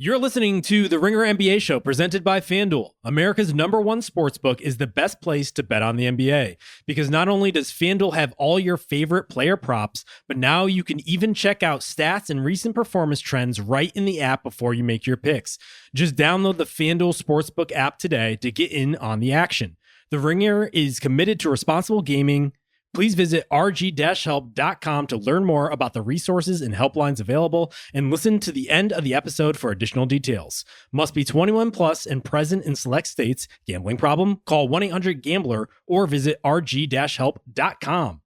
You're listening to the Ringer NBA show presented by FanDuel. America's #1 sportsbook is the best place to bet on the NBA because not only does FanDuel have all your favorite player props, but now you can even check out stats and recent performance trends right in the app before you make your picks. Just download the FanDuel Sportsbook app today to get in on the action. The Ringer is committed to responsible gaming. Please visit rg-help.com to learn more about the resources and helplines available and listen to the end of the episode for additional details. Must be 21 plus and present in select states. Gambling problem? Call 1-800-GAMBLER or visit rg-help.com.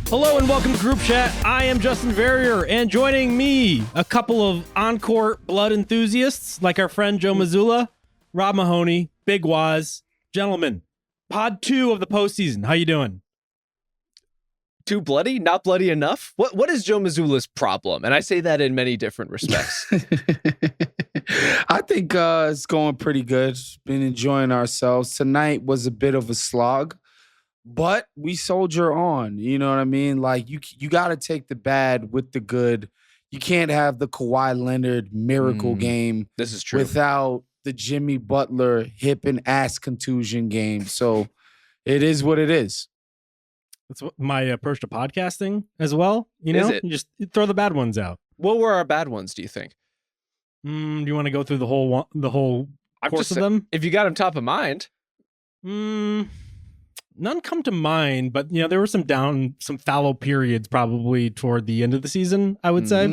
Hello and welcome to Group Chat. I am Justin Verrier, and joining me, a couple of on-court blood enthusiasts like our friend Joe Mazzulla, Rob Mahoney, Big Waz. Gentlemen, pod 2 of the postseason. How you doing? Too bloody? Not bloody enough? What is Joe Mazzulla's problem? And I say that in many different respects. I think it's going pretty good. Been enjoying ourselves. Tonight was a bit of a slog. But we soldier on, you know what I mean? Like, you got to take the bad with the good. You can't have the Kawhi Leonard miracle game. This is true. Without the Jimmy Butler hip and ass contusion game. So it is what it is. That's what my approach to podcasting as well. You know, you just throw the bad ones out. What were our bad ones, do you think? Do you want to go through the whole course of them? If you got them top of mind. None come to mind, but you know there were some fallow periods probably toward the end of the season. I would say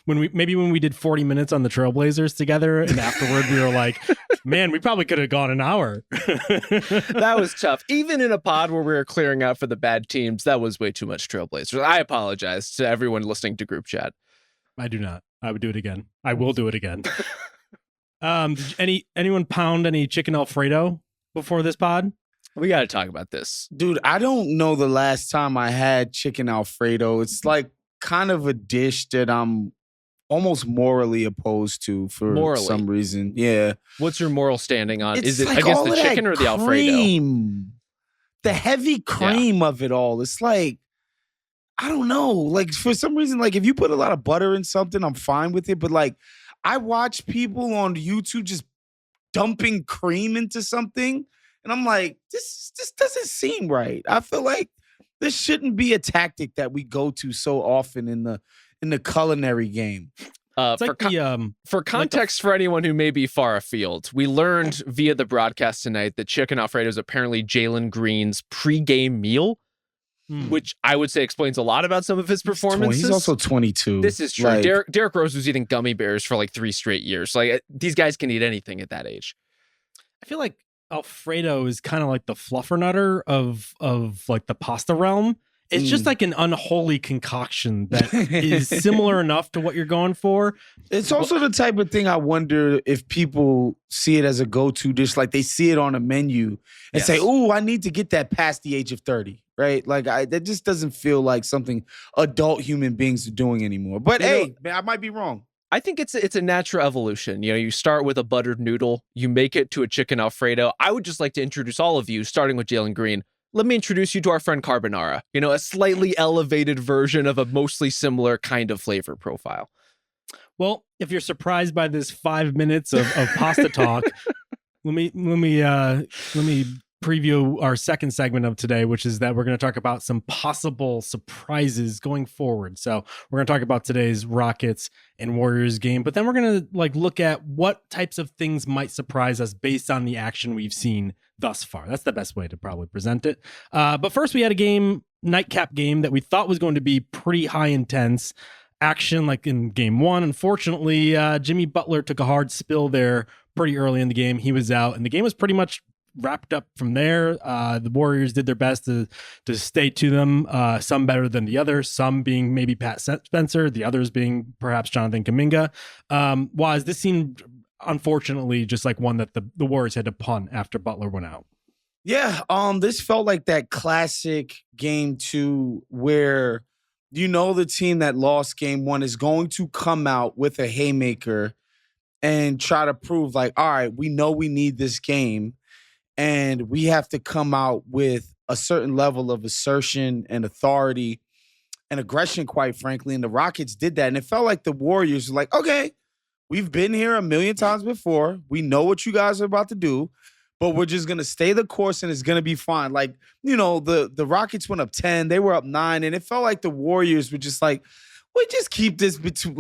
when we did 40 minutes on the Trailblazers together, and afterward we were like, "Man, we probably could have gone an hour." That was tough. Even in a pod where we were clearing out for the bad teams, that was way too much Trailblazers. I apologize to everyone listening to Group Chat. I do not. I would do it again. I will do it again. Did anyone pound any chicken Alfredo before this pod? We got to talk about this. Dude, I don't know the last time I had chicken Alfredo. It's like kind of a dish that I'm almost morally opposed to for some reason. Yeah. What's your moral standing on? It's Is it like against all the chicken or the Alfredo? The heavy cream of it all. It's like, I don't know. Like, for some reason, like, if you put a lot of butter in something, I'm fine with it. But, like, I watch people on YouTube just dumping cream into something. And I'm like, this doesn't seem right. I feel like this shouldn't be a tactic that we go to so often in the culinary game. For context, for anyone who may be far afield, we learned via the broadcast tonight that chicken Alfredo is apparently Jalen Green's pregame meal, which I would say explains a lot about some of his performances. He's also 22. This is true. Like, Derrick Rose was eating gummy bears for like 3 straight years. Like, these guys can eat anything at that age. I feel like Alfredo is kind of like the fluffernutter of like the pasta realm. It's just like an unholy concoction that is similar enough to what you're going for. It's also the type of thing I wonder if people see it as a go-to dish, like they see it on a menu and say, "Ooh, I need to get that past the age of 30." Right? Like that just doesn't feel like something adult human beings are doing anymore. But hey, man, I might be wrong. I think it's a natural evolution. You know, you start with a buttered noodle, you make it to a chicken Alfredo. I would just like to introduce all of you, starting with Jalen Green. Let me introduce you to our friend Carbonara. You know, a slightly elevated version of a mostly similar kind of flavor profile. Well, if you're surprised by this 5 minutes of pasta talk, let me preview our second segment of today, which is that we're going to talk about some possible surprises going forward. So we're going to talk about today's Rockets and Warriors game, but then we're going to look at what types of things might surprise us based on the action we've seen thus far. That's the best way to probably present it. But first we had a nightcap game that we thought was going to be pretty high intense action, like in game 1. Unfortunately, Jimmy Butler took a hard spill there pretty early in the game. He was out and the game was pretty much wrapped up from there. The Warriors did their best to stay to them, some better than the others, some being maybe Pat Spencer, the others being perhaps Jonathan Kuminga. Waz, this seemed unfortunately just like one that the Warriors had to punt after Butler went out. Yeah, this felt like that classic game 2 where the team that lost game 1 is going to come out with a haymaker and try to prove like, all right, we know we need this game and we have to come out with a certain level of assertion and authority and aggression, quite frankly. And the Rockets did that. And it felt like the Warriors were like, okay, we've been here a million times before. We know what you guys are about to do, but we're just going to stay the course and it's going to be fine. Like, the Rockets went up 10, they were up 9, and it felt like the Warriors were just like, we just keep this between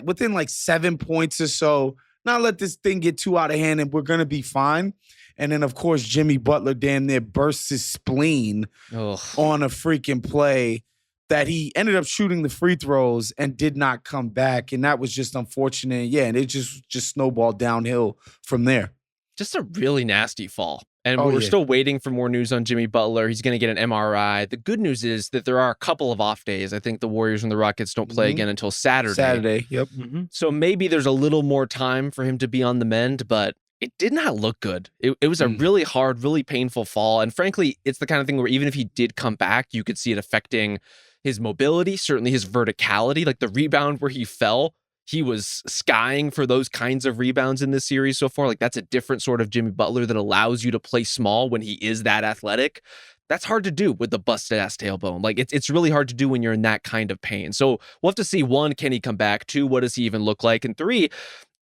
within 7 points or so, not let this thing get too out of hand and we're going to be fine. And then, of course, Jimmy Butler damn near bursts his spleen on a freaking play that he ended up shooting the free throws and did not come back. And that was just unfortunate. Yeah, and it just snowballed downhill from there. Just a really nasty fall. And we're still waiting for more news on Jimmy Butler. He's going to get an MRI. The good news is that there are a couple of off days. I think the Warriors and the Rockets don't play again until Saturday. Yep. So maybe there's a little more time for him to be on the mend, but it did not look good. It was a really hard, really painful fall. And frankly, it's the kind of thing where even if he did come back, you could see it affecting his mobility, certainly his verticality. Like the rebound where he fell, he was skying for those kinds of rebounds in this series so far. Like that's a different sort of Jimmy Butler that allows you to play small when he is that athletic. That's hard to do with the busted ass tailbone. Like it's really hard to do when you're in that kind of pain. So we'll have to see, 1, can he come back? 2, what does he even look like? And 3,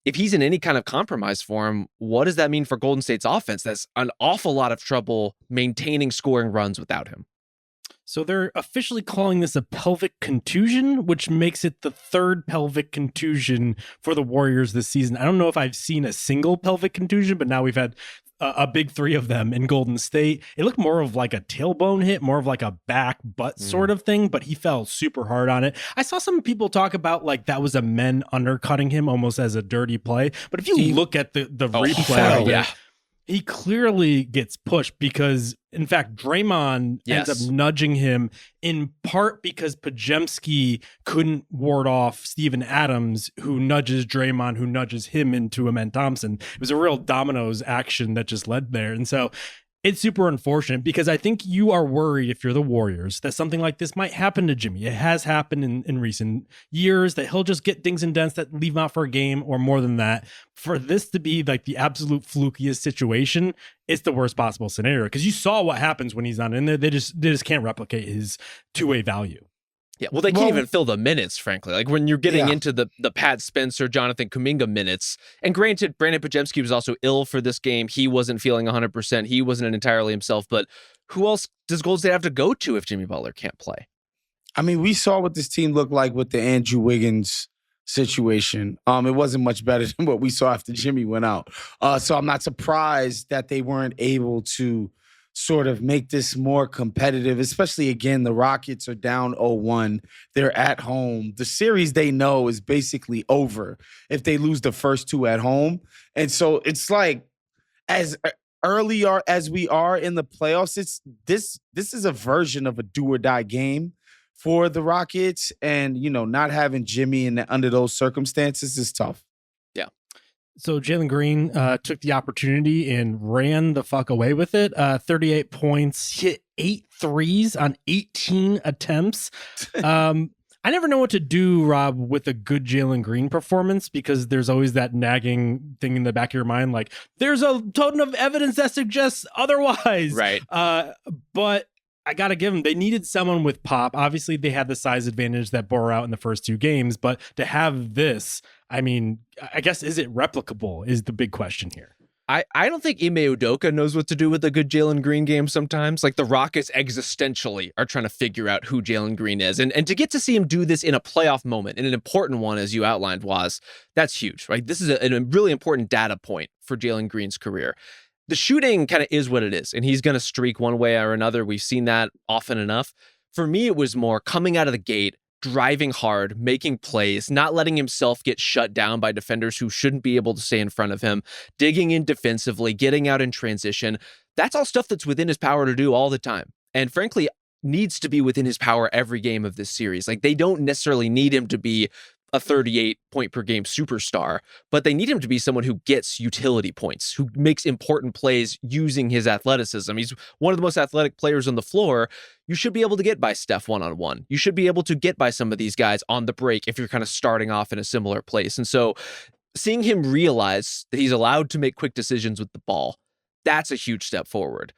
if he's in any kind of compromise form, what does that mean for Golden State's offense? That's an awful lot of trouble maintaining scoring runs without him. So they're officially calling this a pelvic contusion, which makes it the 3rd pelvic contusion for the Warriors this season. I don't know if I've seen a single pelvic contusion, but now we've had a big 3 of them in Golden State. It looked more of like a tailbone hit, more of like a back butt sort of thing, but he fell super hard on it. I saw some people talk about like that was a men undercutting him almost as a dirty play. But if you look at the replay of it, he clearly gets pushed because, in fact, Draymond ends up nudging him in part because Pajemski couldn't ward off Steven Adams, who nudges Draymond, who nudges him into Amen Thompson. It was a real dominoes action that just led there. And so it's super unfortunate because I think you are worried, if you're the Warriors, that something like this might happen to Jimmy. It has happened in recent years, that he'll just get dings and dents that leave him out for a game or more than that. For this to be like the absolute flukiest situation, it's the worst possible scenario because you saw what happens when he's not in there. They just can't replicate his two-way value. Yeah, well, they can't even fill the minutes, frankly. Like when you're getting into the Pat Spencer, Jonathan Kuminga minutes, and granted, Brandon Pajemski was also ill for this game. He wasn't feeling 100%. He wasn't entirely himself. But who else does Golden State have to go to if Jimmy Butler can't play? I mean, we saw what this team looked like with the Andrew Wiggins situation. It wasn't much better than what we saw after Jimmy went out. So I'm not surprised that they weren't able to sort of make this more competitive, especially, again, the Rockets are down 0-1. They're at home. The series they know is basically over if they lose the first 2 at home. And so it's like, as early as we are in the playoffs, this is a version of a do-or-die game for the Rockets. And, not having Jimmy under those circumstances is tough. So Jalen Green took the opportunity and ran the fuck away with it. 38 points, hit 8 threes on 18 attempts. I never know what to do, Rob, with a good Jalen Green performance because there's always that nagging thing in the back of your mind, like there's a ton of evidence that suggests otherwise. Right. But I got to give them, they needed someone with pop. Obviously, they had the size advantage that bore out in the first 2 games, but to have this, I mean, I guess, is it replicable is the big question here. I don't think Ime Udoka knows what to do with a good Jalen Green game sometimes. Like the Rockets existentially are trying to figure out who Jalen Green is. And to get to see him do this in a playoff moment, in an important one, as you outlined, was that's huge, right? This is a really important data point for Jalen Green's career. The shooting kind of is what it is, and he's going to streak one way or another. We've seen that often enough. For me, it was more coming out of the gate, driving hard, making plays, not letting himself get shut down by defenders who shouldn't be able to stay in front of him, digging in defensively, getting out in transition. That's all stuff that's within his power to do all the time. And frankly, needs to be within his power every game of this series. Like they don't necessarily need him to be a 38 point per game superstar, but they need him to be someone who gets utility points, who makes important plays using his athleticism. He's one of the most athletic players on the floor. You should be able to get by Steph one-on-one. You should be able to get by some of these guys on the break if you're kind of starting off in a similar place. And so seeing him realize that he's allowed to make quick decisions with the ball, that's a huge step forward.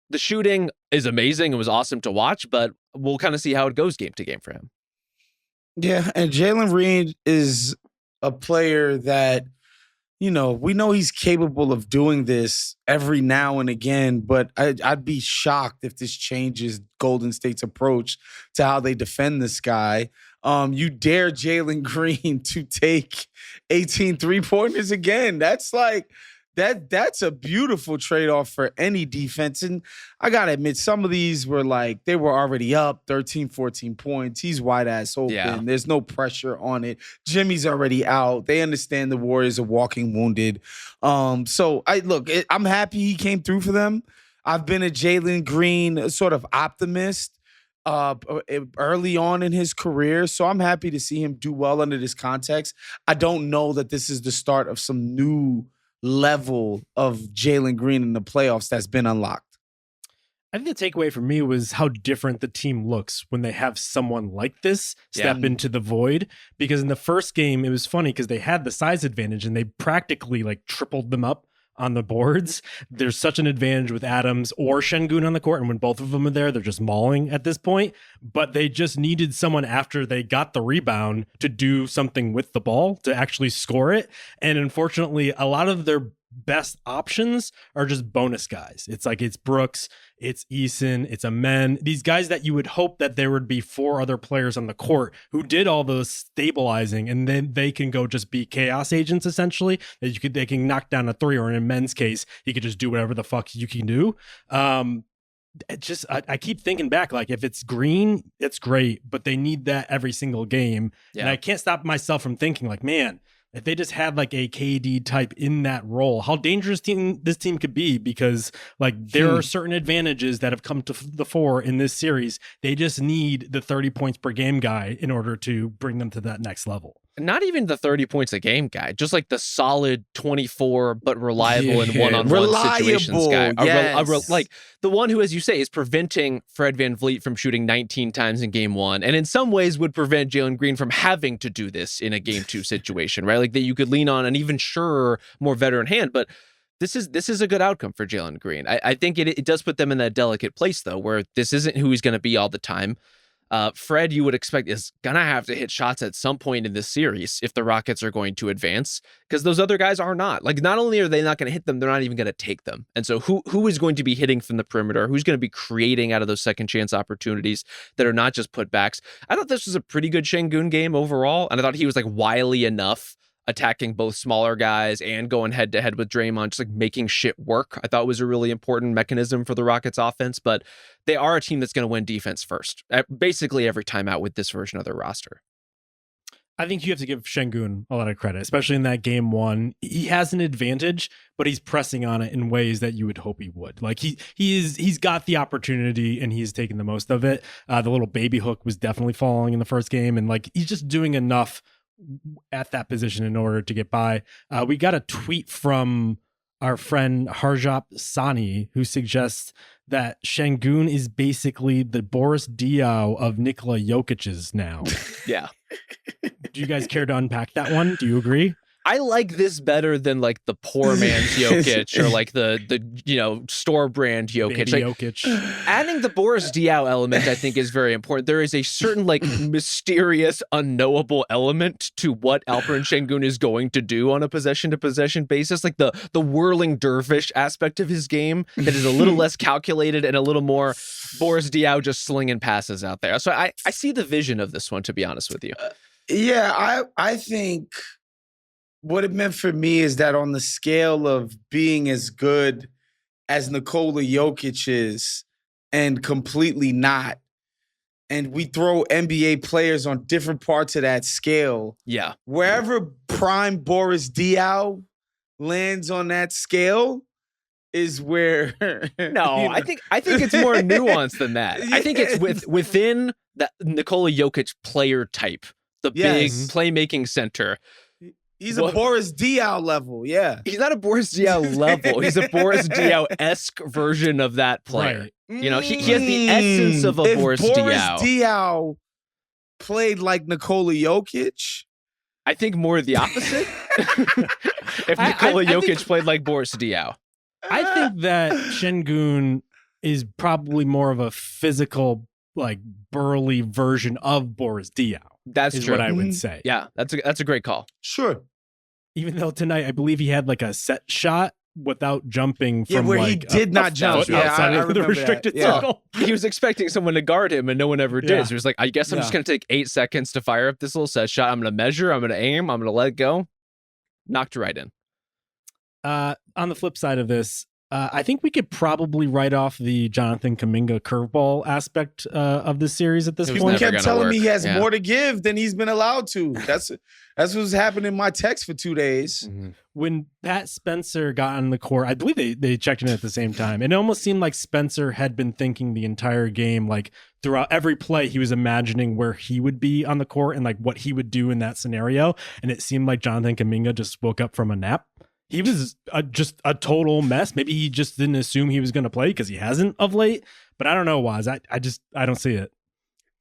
The shooting is amazing. It was awesome to watch, but we'll kind of see how it goes game to game for him. Yeah, and Jalen Green is a player that, we know he's capable of doing this every now and again, but I'd be shocked if this changes Golden State's approach to how they defend this guy. You dare Jalen Green to take 18 3-pointers again. That's like, that's a beautiful trade-off for any defense. And I got to admit, some of these were like, they were already up 13, 14 points. He's wide ass open. Yeah. There's no pressure on it. Jimmy's already out. They understand the Warriors are walking wounded. So I'm happy he came through for them. I've been a Jalen Green sort of optimist early on in his career. So I'm happy to see him do well under this context. I don't know that this is the start of some new level of Jalen Green in the playoffs that's been unlocked. I think the takeaway for me was how different the team looks when they have someone like this step into the void. Because in the first game, it was funny because they had the size advantage and they practically like tripled them up on the boards. There's such an advantage with Adams or Şengün on the court, and when both of them are there, they're just mauling at this point. But they just needed someone after they got the rebound to do something with the ball to actually score it. And unfortunately, a lot of their best options are just bonus guys. It's like it's Brooks, it's Eason, it's Amen. These guys that you would hope that there would be 4 other players on the court who did all those stabilizing, and then they can go just be chaos agents essentially. That they can knock down a 3, or in Men's case, he could just do whatever the fuck you can do. I keep thinking back, like if it's Green, it's great, but they need that every single game. Yeah. And I can't stop myself from thinking like, man, if they just had like a KD type in that role, how dangerous this team could be, because like there are certain advantages that have come to the fore in this series. They just need the 30 points per game guy in order to bring them to that next level. Not even the 30 points a game guy, just like the solid 24 but reliable in one-on-one situations guy. Yes. Like the one who, as you say, is preventing Fred VanVleet from shooting 19 times in game 1, and in some ways would prevent Jalen Green from having to do this in a game 2 situation, right? Like that you could lean on an even surer, more veteran hand. But this is a good outcome for Jalen Green. I think it does put them in that delicate place, though, where this isn't who he's going to be all the time. Fred, you would expect, is gonna have to hit shots at some point in this series if the Rockets are going to advance, because those other guys are not. Like, not only are they not going to hit them, they're not even going to take them. And so who is going to be hitting from the perimeter? Who's going to be creating out of those second chance opportunities that are not just putbacks? I thought this was a pretty good Şengün game overall, and I thought he was like wily enough, attacking both smaller guys and going head to head with Draymond, just like making shit work. I thought was a really important mechanism for the Rockets offense, but they are a team that's going to win defense first, basically every time out with this version of their roster. I think you have to give Şengün a lot of credit, especially in that game 1. He has an advantage, but he's pressing on it in ways that you would hope he would. Like he's got the opportunity and he's taking the most of it. The little baby hook was definitely falling in the first game, and like he's just doing enough at that position in order to get by. We got a tweet from our friend Harjap Sani, who suggests that Şengün is basically the Boris Diaw of Nikola Jokic's now. Yeah. Do you guys care to unpack that one? Do you agree? I like this better than like the poor man's Jokic or like the store brand Jokic. Like, Jokic. Adding the Boris Diaw element, I think, is very important. There is a certain like mysterious, unknowable element to what Alperen Şengün is going to do on a possession to possession basis. Like the whirling dervish aspect of his game that is a little less calculated and a little more Boris Diaw just slinging passes out there. So I see the vision of this one, to be honest with you. I think what it meant for me is that on the scale of being as good as Nikola Jokic is and completely not, and we throw NBA players on different parts of that scale. Yeah. Wherever prime Boris Diaw lands on that scale is where No, I think it's more nuanced than that. I think it's within the Nikola Jokic player type, the big playmaking center. He's a Boris Diaw level, yeah. He's not a Boris Diaw level. He's a Boris Diaw-esque version of that player. Right. You know, he has the essence of a Boris Diaw. If Boris Diaw played like Nikola Jokic, I think more the opposite. If Nikola Jokic played like Boris Diaw. I think that Şengün is probably more of a physical, like burly version of Boris Diaw. That's true. What I would say. Yeah, that's a great call. Sure. Even though tonight I believe he had like a set shot without jumping from where like he did not jump. Yeah, outside of the restricted circle. He was expecting someone to guard him, and no one ever did. Yeah. So he was like, I guess I'm just going to take 8 seconds to fire up this little set shot. I'm going to measure. I'm going to aim. I'm going to let it go. Knocked right in. On the flip side of this, I think we could probably write off the Jonathan Kuminga curveball aspect of this series at this People point. kept telling me he has more to give than he's been allowed to. That's what's happened in my text for 2 days. Mm-hmm. When Pat Spencer got on the court, I believe they checked in at the same time. It almost seemed like Spencer had been thinking the entire game, like throughout every play, he was imagining where he would be on the court and like what he would do in that scenario. And it seemed like Jonathan Kuminga just woke up from a nap. He was just a total mess. Maybe he just didn't assume he was going to play because he hasn't of late. But I don't know, Waz. I don't see it.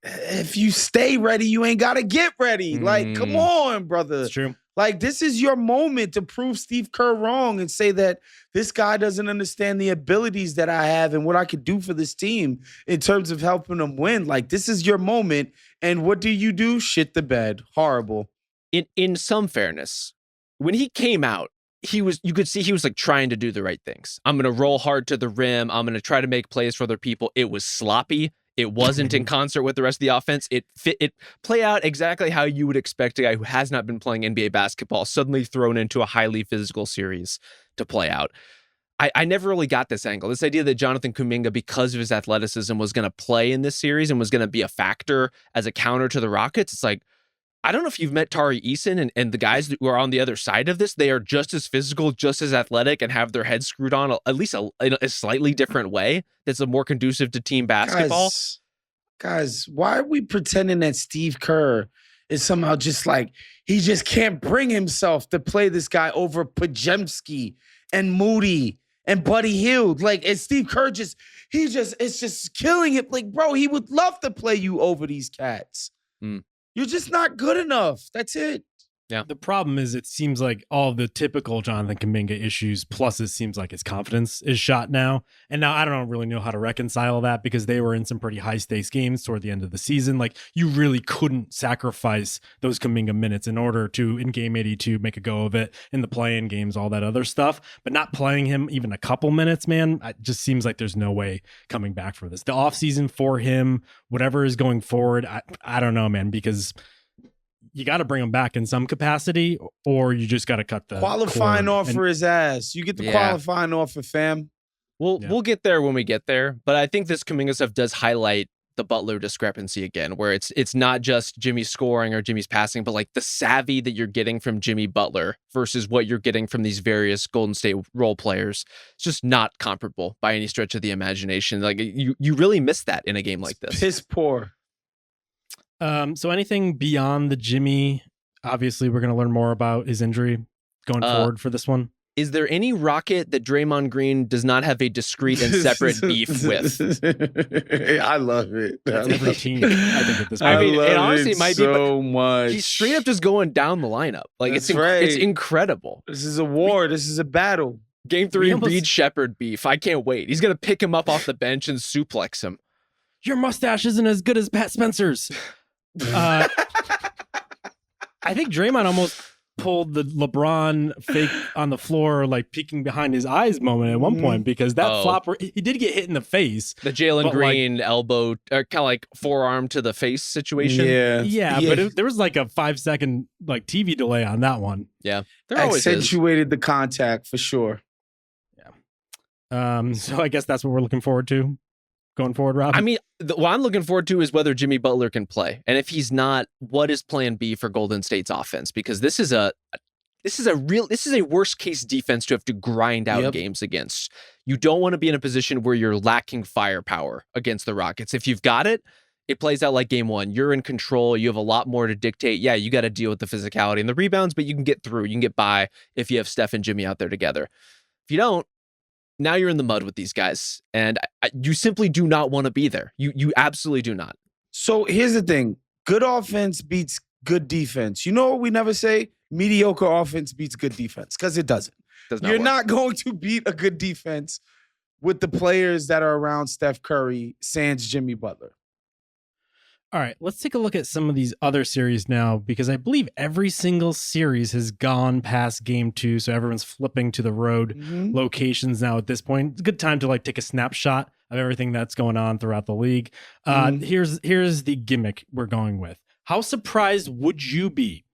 If you stay ready, you ain't got to get ready. Like, come on, brother. It's true. Like, this is your moment to prove Steve Kerr wrong and say that this guy doesn't understand the abilities that I have and what I could do for this team in terms of helping them win. Like, this is your moment. And what do? Shit the bed. Horrible. In some fairness, when he came out, you could see he was like trying to do the right things. I'm going to roll hard to the rim. I'm going to try to make plays for other people. It was sloppy. It wasn't in concert with the rest of the offense. It play out exactly how you would expect a guy who has not been playing NBA basketball suddenly thrown into a highly physical series to play out. I never really got this angle. This idea that Jonathan Kuminga, because of his athleticism, was going to play in this series and was going to be a factor as a counter to the Rockets. It's like, I don't know if you've met Tari Eason and the guys who are on the other side of this. They are just as physical, just as athletic, and have their heads screwed on at least in a slightly different way that's more conducive to team basketball. Guys, why are we pretending that Steve Kerr is somehow just like, he just can't bring himself to play this guy over Pajemski and Moody and Buddy Hield? Like, and Steve Kerr it's just killing it. Like, bro, he would love to play you over these cats. You're just not good enough. That's it. Yeah. The problem is it seems like all the typical Jonathan Kuminga issues, plus it seems like his confidence is shot now. And now I don't really know how to reconcile that because they were in some pretty high stakes games toward the end of the season. Like, you really couldn't sacrifice those Kuminga minutes in order to, in game 82, make a go of it in the play-in games, all that other stuff. But not playing him even a couple minutes, man, it just seems like there's no way coming back from this. The offseason for him, whatever is going forward, I don't know, man, because you got to bring him back in some capacity, or you just got to cut the qualifying offer his ass. You get the qualifying offer, fam. We'll get there when we get there. But I think this Kuminga stuff does highlight the Butler discrepancy again, where it's not just Jimmy's scoring or Jimmy's passing, but like the savvy that you're getting from Jimmy Butler versus what you're getting from these various Golden State role players. It's just not comparable by any stretch of the imagination. Like, you really miss that in a game like this. Piss poor. So anything beyond the Jimmy, obviously we're going to learn more about his injury going forward for this one. Is there any Rocket that Draymond Green does not have a discrete and separate beef with? I love it. That's every team, I think, at this point. I mean, it honestly it might so be, much. He's straight up just going down the lineup. Like, That's it's incredible. This is a war. This is a battle. Game 3, Reed Shepherd beef. I can't wait. He's going to pick him up off the bench and suplex him. Your mustache isn't as good as Pat Spencer's. I think Draymond almost pulled the LeBron fake on the floor, like peeking behind his eyes moment at one point, because that flop, he did get hit in the face. The Jalen Green elbow, or kind of like forearm to the face situation. Yeah, but there was like a 5-second like TV delay on that one. Yeah, there accentuated the contact for sure. Yeah. So I guess that's what we're looking forward to going forward, Rob. I mean, what I'm looking forward to is whether Jimmy Butler can play, and if he's not, what is Plan B for Golden State's offense? Because this is a worst case defense to have to grind out games against. You don't want to be in a position where you're lacking firepower against the Rockets. If you've got it, it plays out like game 1. You're in control. You have a lot more to dictate. Yeah, you got to deal with the physicality and the rebounds, but you can get through. You can get by if you have Steph and Jimmy out there together. If you don't, now you're in the mud with these guys, and you simply do not want to be there. You absolutely do not. So here's the thing. Good offense beats good defense. You know what we never say? Mediocre offense beats good defense, because it doesn't. You're not going to beat a good defense with the players that are around Steph Curry, sans Jimmy Butler. All right, let's take a look at some of these other series now, because I believe every single series has gone past game 2, so everyone's flipping to the road locations now at this point. It's a good time to like take a snapshot of everything that's going on throughout the league. Here's the gimmick we're going with. How surprised would you be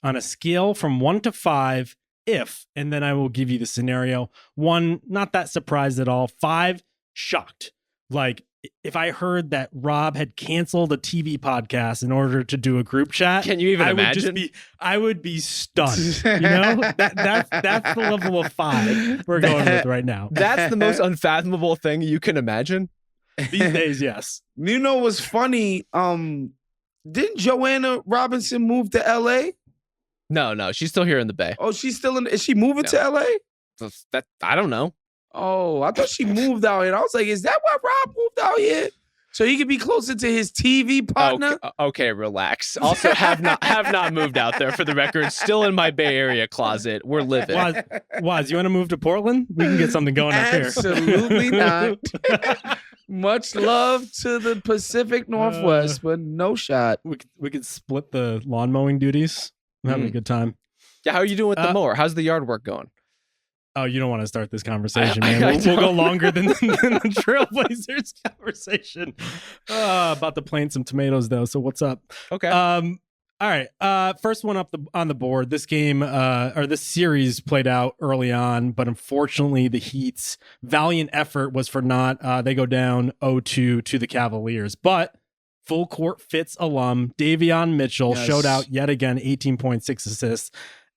on a scale from 1 to 5 if, and then I will give you the scenario. 1, not that surprised at all. 5, shocked. Like, if I heard that Rob had canceled a TV podcast in order to do a group chat, can you even imagine? I would be stunned. You know, that's the level of 5 we're going with right now. That's the most unfathomable thing you can imagine. These days, yes. You know what's funny? Didn't Joanna Robinson move to LA? No, she's still here in the Bay. Oh, she's still in. Is she moving to LA? That I don't know. Oh, I thought she moved out here. I was like, is that why Rob moved out here? So he could be closer to his TV partner? Okay, relax. Also, have not moved out there, for the record. Still in my Bay Area closet. We're living. Waz, you want to move to Portland? We can get something going up here. Absolutely not. Much love to the Pacific Northwest, but no shot. We could split the lawn mowing duties. I'm having a good time. Yeah, how are you doing with the mower? How's the yard work going? Oh, you don't want to start this conversation, man. We'll go longer than the Trailblazers conversation. About to plant some tomatoes, though. So what's up? Okay. All right. First one up on the board. This game, or this series, played out early on, but unfortunately, the Heat's valiant effort was for naught. They go down 0-2 to the Cavaliers, but full court fits alum Davion Mitchell showed out yet again, 18.6 assists.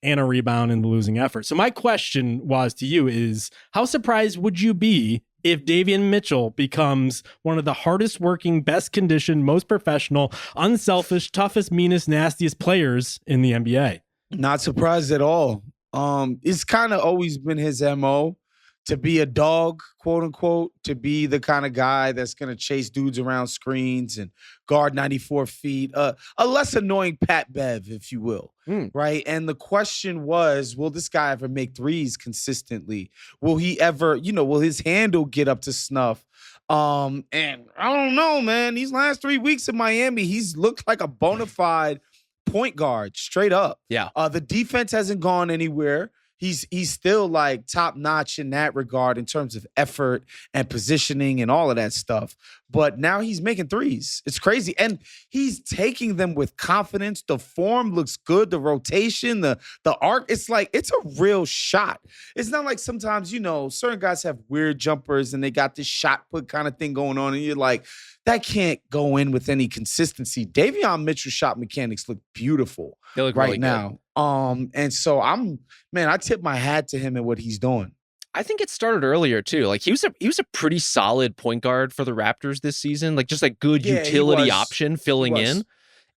And a rebound in the losing effort. So my question was to you is, how surprised would you be if Davion Mitchell becomes one of the hardest working, best conditioned, most professional, unselfish, toughest, meanest, nastiest players in the NBA? Not surprised at all. It's kind of always been his MO to be a dog, quote unquote, to be the kind of guy that's going to chase dudes around screens and guard 94 feet, a less annoying Pat Bev, if you will, right? And the question was, will this guy ever make threes consistently? Will he ever, will his handle get up to snuff? And I don't know, man. These last 3 weeks in Miami, he's looked like a bona fide point guard, straight up. Yeah. The defense hasn't gone anywhere. He's still like top notch in that regard in terms of effort and positioning and all of that stuff. But now he's making threes. It's crazy. And he's taking them with confidence. The form looks good. The rotation, the arc, it's like, it's a real shot. It's not like sometimes, certain guys have weird jumpers and they got this shot put kind of thing going on. And you're like, that can't go in with any consistency. Davion Mitchell's shot mechanics look beautiful look right really now. And so I tip my hat to him and what he's doing. I think it started earlier too. Like he was a pretty solid point guard for the Raptors this season. Like just a good utility option filling in.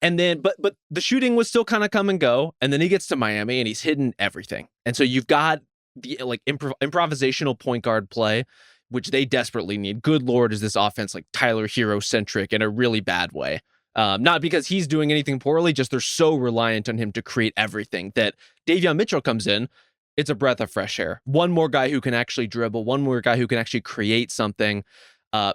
And then, but the shooting was still kind of come and go. And then he gets to Miami and he's hitting everything. And so you've got the like improvisational point guard play, which they desperately need. Good Lord, is this offense like Tyler Hero centric in a really bad way. Not because he's doing anything poorly, just they're so reliant on him to create everything that Davion Mitchell comes in. It's a breath of fresh air. One more guy who can actually dribble, one more guy who can actually create something.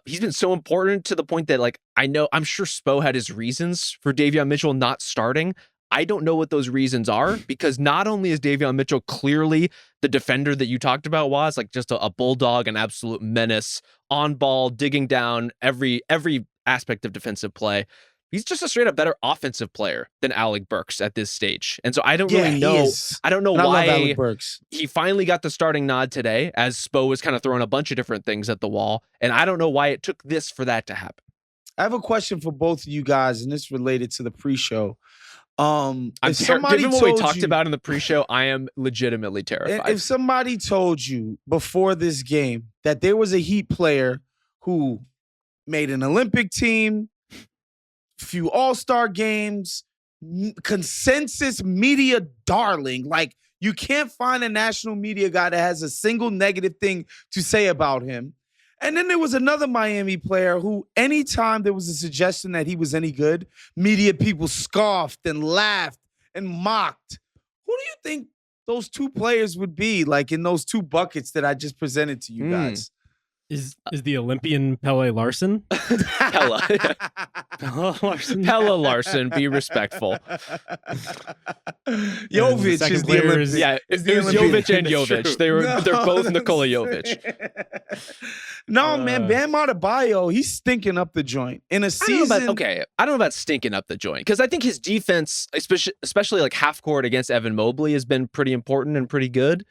He's been so important to the point that like, I'm sure Spo had his reasons for Davion Mitchell not starting. I don't know what those reasons are, because not only is Davion Mitchell clearly the defender that you talked about, was like just a bulldog, an absolute menace, on ball, digging down every aspect of defensive play. He's just a straight up better offensive player than Alec Burks at this stage. And so I don't really know. I don't know why he finally got the starting nod today, as Spo was kind of throwing a bunch of different things at the wall. And I don't know why it took this for that to happen. I have a question for both of you guys, and this related to the pre-show. Given what we talked about in the pre-show, I am legitimately terrified. If somebody told you before this game that there was a Heat player who made an Olympic team, few all-star games, consensus media darling, like you can't find a national media guy that has a single negative thing to say about him, And then there was another Miami player who, anytime there was a suggestion that he was any good, media people scoffed and laughed and mocked. Who do you think those two players would be, like in those two buckets that I just presented to you guys? Is the Olympian Pele Larson? Pella. Pele Larson. Pella Larson, be respectful. Jovic second is the player Olympic. is- Yeah, it the was Olympian. Jovic and That's Jovic. true. They're both Nikola Jovic. No, man, Bam Adebayo, he's stinking up the joint in a I season. don't know about stinking up the joint, because I think his defense, especially like half court against Evan Mobley, has been pretty important and pretty good.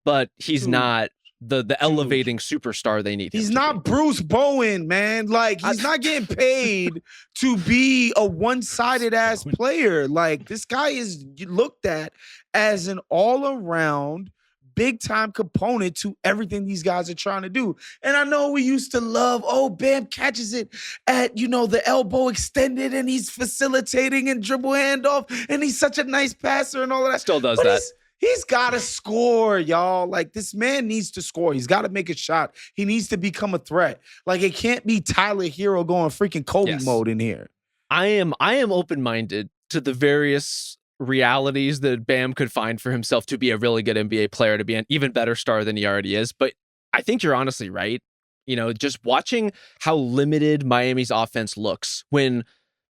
But he's not the elevating superstar they need. He's him to not be. Bruce Bowen, man. Like, he's not getting paid to be a one-sided ass player. Like, this guy is looked at as an all-around big-time component to everything these guys are trying to do. And I know we used to love, Bam catches it at, the elbow extended and he's facilitating and dribble handoff and he's such a nice passer and all of that. Still does But that. He's got to score, y'all. Like, this man needs to score. He's got to make a shot. He needs to become a threat. Like, it can't be Tyler Hero going freaking Kobe mode in here. I am open-minded to the various realities that Bam could find for himself to be a really good NBA player, to be an even better star than he already is. But I think you're honestly right. Just watching how limited Miami's offense looks when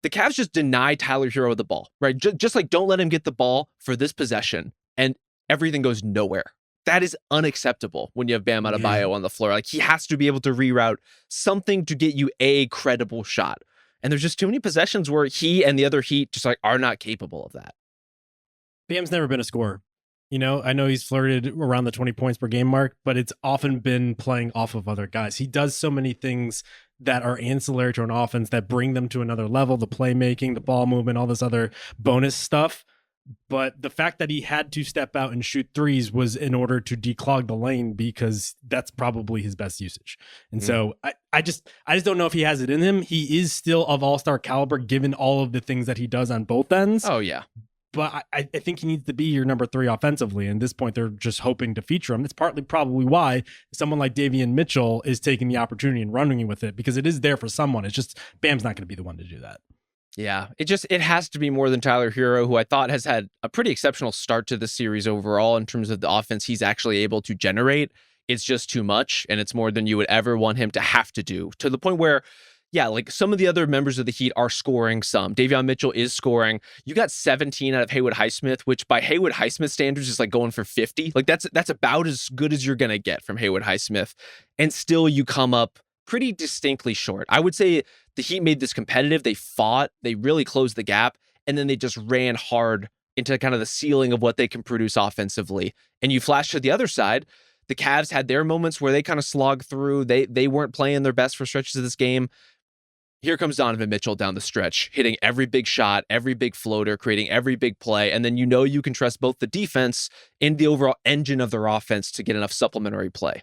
the Cavs just deny Tyler Hero the ball, right? Just like, don't let him get the ball for this possession, and everything goes nowhere. That is unacceptable when you have Bam Adebayo on the floor. Like, he has to be able to reroute something to get you a credible shot. And there's just too many possessions where he and the other Heat just like are not capable of that. Bam's never been a scorer. I know he's flirted around the 20 points per game mark, but it's often been playing off of other guys. He does so many things that are ancillary to an offense that bring them to another level, the playmaking, the ball movement, all this other bonus stuff. But the fact that he had to step out and shoot threes was in order to declog the lane, because that's probably his best usage. And so I just don't know if he has it in him. He is still of all-star caliber given all of the things that he does on both ends. Oh, yeah. But I think he needs to be your number 3 offensively. And at this point, they're just hoping to feature him. That's partly probably why someone like Davion Mitchell is taking the opportunity and running with it, because it is there for someone. It's just Bam's not going to be the one to do that. Yeah, it has to be more than Tyler Hero, who I thought has had a pretty exceptional start to the series overall in terms of the offense he's actually able to generate. It's just too much, and it's more than you would ever want him to have to do, to the point where, yeah, like some of the other members of the Heat are scoring some. Davion Mitchell is scoring. You got 17 out of Haywood Highsmith, which by Haywood Highsmith standards is like going for 50. Like that's about as good as you're going to get from Haywood Highsmith. And still you come up pretty distinctly short. I would say the Heat made this competitive. They fought, they really closed the gap, and then they just ran hard into kind of the ceiling of what they can produce offensively. And you flash to the other side, the Cavs had their moments where they kind of slogged through. They weren't playing their best for stretches of this game. Here comes Donovan Mitchell down the stretch, hitting every big shot, every big floater, creating every big play. And then you can trust both the defense and the overall engine of their offense to get enough supplementary play.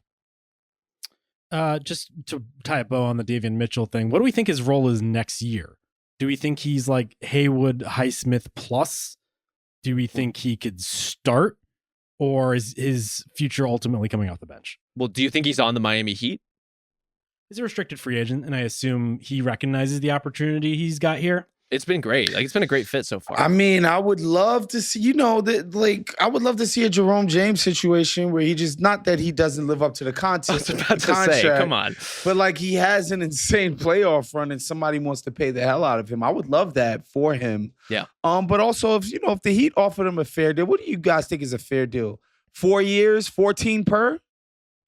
Just to tie a bow on the Davion Mitchell thing, what do we think his role is next year? Do we think he's like Haywood Highsmith plus? Do we think he could start? Or is his future ultimately coming off the bench? Well, do you think he's on the Miami Heat? He's a restricted free agent, and I assume he recognizes the opportunity he's got here. It's been great. Like, it's been a great fit so far. I mean, I would love to see, I would love to see a Jerome James situation where he just, not that he doesn't live up to the I was about to say, come on. but like he has an insane playoff run and somebody wants to pay the hell out of him. I would love that for him. Yeah. But also if the Heat offered him a fair deal, what do you guys think is a fair deal? 4 years, 14 per?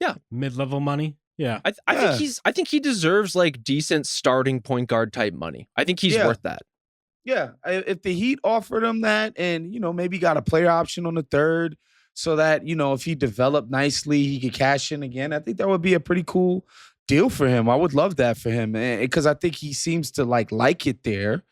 Yeah. Mid-level money. Yeah. I think he deserves like decent starting point guard type money. I think he's worth that. Yeah, if the Heat offered him that and, maybe got a player option on the third so that, if he developed nicely, he could cash in again, I think that would be a pretty cool deal for him. I would love that for him because I think he seems to like it there.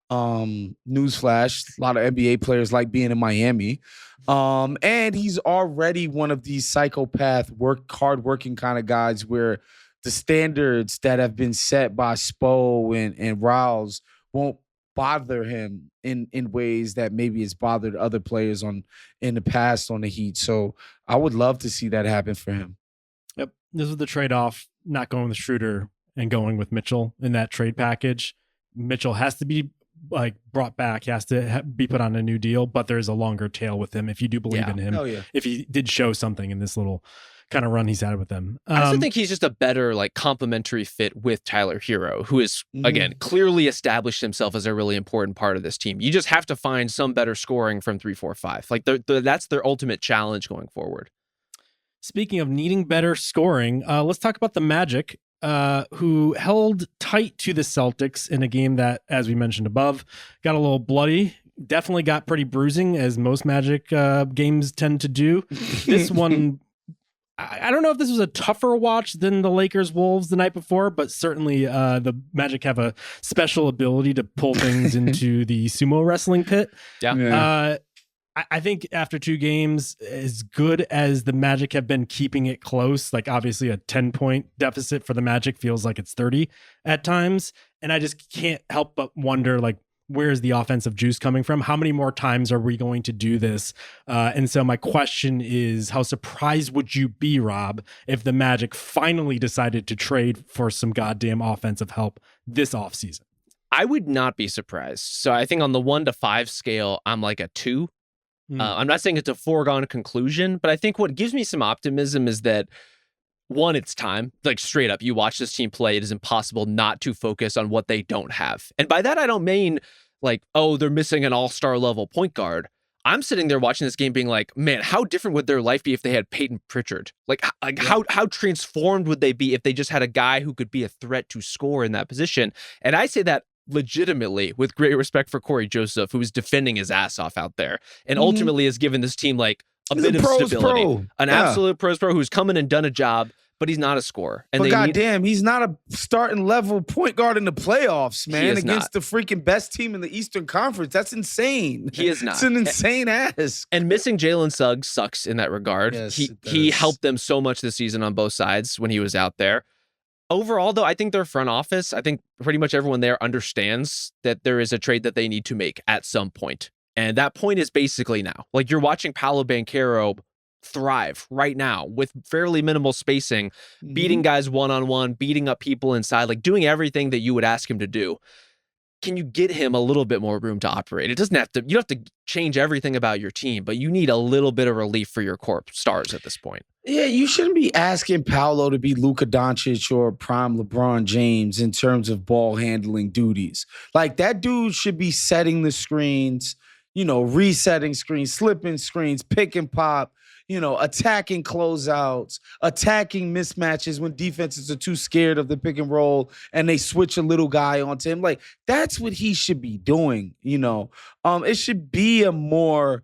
Newsflash, a lot of NBA players like being in Miami. And he's already one of these psychopath, hardworking kind of guys where the standards that have been set by Spo and Riles won't bother him in ways that maybe it's bothered other players in the past on the Heat. So I would love to see that happen for him. Yep. This is the trade-off not going with Schroeder and going with Mitchell in that trade package. Mitchell has to be like brought back. He has to be put on a new deal, but there's a longer tail with him if you do believe in him. If he did show something in this little kind of run he's had with them. I also think he's just a better like complementary fit with Tyler Hero, who is again clearly established himself as a really important part of this team. You just have to find some better scoring from 3, 4, 5. Like that's their ultimate challenge going forward. Speaking of needing better scoring, let's talk about the Magic, who held tight to the Celtics in a game that, as we mentioned above, got a little bloody. Definitely got pretty bruising, as most Magic games tend to do. This one, I don't know if this was a tougher watch than the Lakers-Wolves the night before, but certainly the Magic have a special ability to pull things into the sumo wrestling pit. I think after 2 games, as good as the Magic have been keeping it close, like obviously a 10-point deficit for the Magic feels like it's 30 at times. And I just can't help but wonder, like, where's the offensive juice coming from? How many more times are we going to do this? And so my question is, how surprised would you be, Rob, if the Magic finally decided to trade for some goddamn offensive help this offseason? I would not be surprised. So I think on the 1 to 5 scale, I'm like a 2. I'm not saying it's a foregone conclusion, but I think what gives me some optimism is that, one, it's time. Like, straight up, you watch this team play, it is impossible not to focus on what they don't have. And by that, I don't mean like, oh, they're missing an all-star level point guard. I'm sitting there watching this game being like, man, how different would their life be if they had Peyton Pritchard? How transformed would they be if they just had a guy who could be a threat to score in that position? And I say that legitimately with great respect for Corey Joseph, who is defending his ass off out there and ultimately has given this team like he's bit of stability. An absolute pros pro who's come in and done a job, but he's not a scorer. And but goddamn, he's not a starting level point guard in the playoffs, man, against the freaking best team in the Eastern Conference. That's insane. He is not. It's an insane ask. And missing Jalen Suggs sucks in that regard. Yes, he helped them so much this season on both sides when he was out there. Overall, though, I think their front office, I think pretty much everyone there understands that there is a trade that they need to make at some point. And that point is basically now. Like, you're watching Paolo Banchero thrive right now with fairly minimal spacing, beating guys one-on-one, beating up people inside, like doing everything that you would ask him to do. Can you get him a little bit more room to operate? It doesn't have to, you don't have to change everything about your team, but you need a little bit of relief for your core stars at this point. Yeah, you shouldn't be asking Paolo to be Luka Doncic or prime LeBron James in terms of ball handling duties. Like, that dude should be setting the screens, resetting screens, slipping screens, pick and pop, attacking closeouts, attacking mismatches when defenses are too scared of the pick and roll and they switch a little guy onto him. Like, that's what he should be doing, It should be a more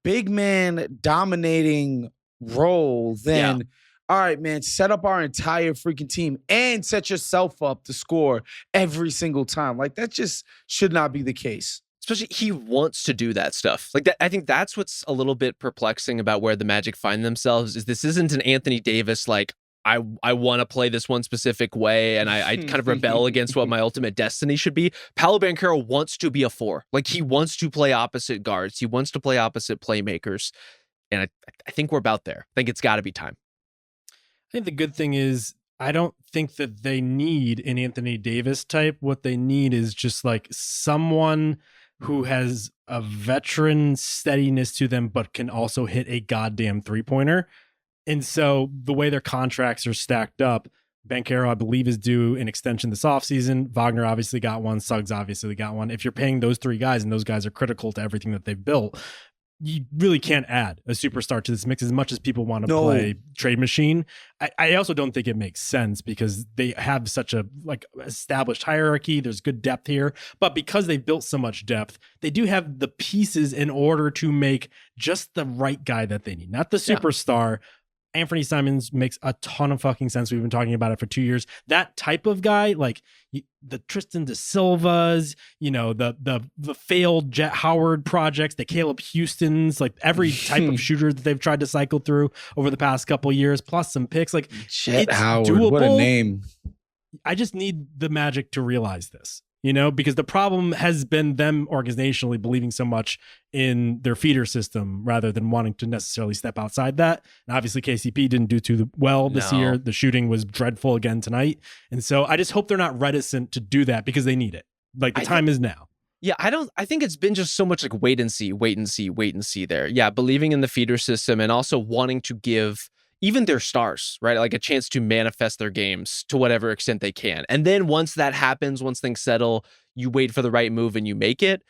big man dominating role than, all right, man, set up our entire freaking team and set yourself up to score every single time. Like, that just should not be the case. Especially, he wants to do that stuff. Like, that, I think that's what's a little bit perplexing about where the Magic find themselves is this isn't an Anthony Davis, like, I want to play this one specific way and I kind of rebel against what my ultimate destiny should be. Paolo Banchero wants to be a 4. Like, he wants to play opposite guards. He wants to play opposite playmakers. And I think we're about there. I think it's got to be time. I think the good thing is, I don't think that they need an Anthony Davis type. What they need is just like someone who has a veteran steadiness to them, but can also hit a goddamn 3-pointer. And so the way their contracts are stacked up, Banchero, I believe, is due an extension this offseason. Wagner obviously got one. Suggs obviously got one. If you're paying those 3 guys and those guys are critical to everything that they've built, you really can't add a superstar to this mix as much as people want to play trade machine. I also don't think it makes sense because they have such a established hierarchy. There's good depth here, but because they've built so much depth, they do have the pieces in order to make just the right guy that they need, not the superstar. Anthony Simons makes a ton of fucking sense. We've been talking about it for 2 years. That type of guy, like the Tristan da Silvas, the failed Jet Howard projects, the Caleb Houstons, like every type of shooter that they've tried to cycle through over the past couple of years, plus some picks. Like, Jet Howard, doable. What a name. I just need the Magic to realize this. because the problem has been them organizationally believing so much in their feeder system rather than wanting to necessarily step outside that. And obviously KCP didn't do too well this year. The shooting was dreadful again tonight. And so I just hope they're not reticent to do that because they need it. Like the time is now. Yeah, I think it's been just so much like wait and see there. Yeah, believing in the feeder system and also wanting to give even their stars, right? Like a chance to manifest their games to whatever extent they can. And then once that happens, once things settle, you wait for the right move and you make it.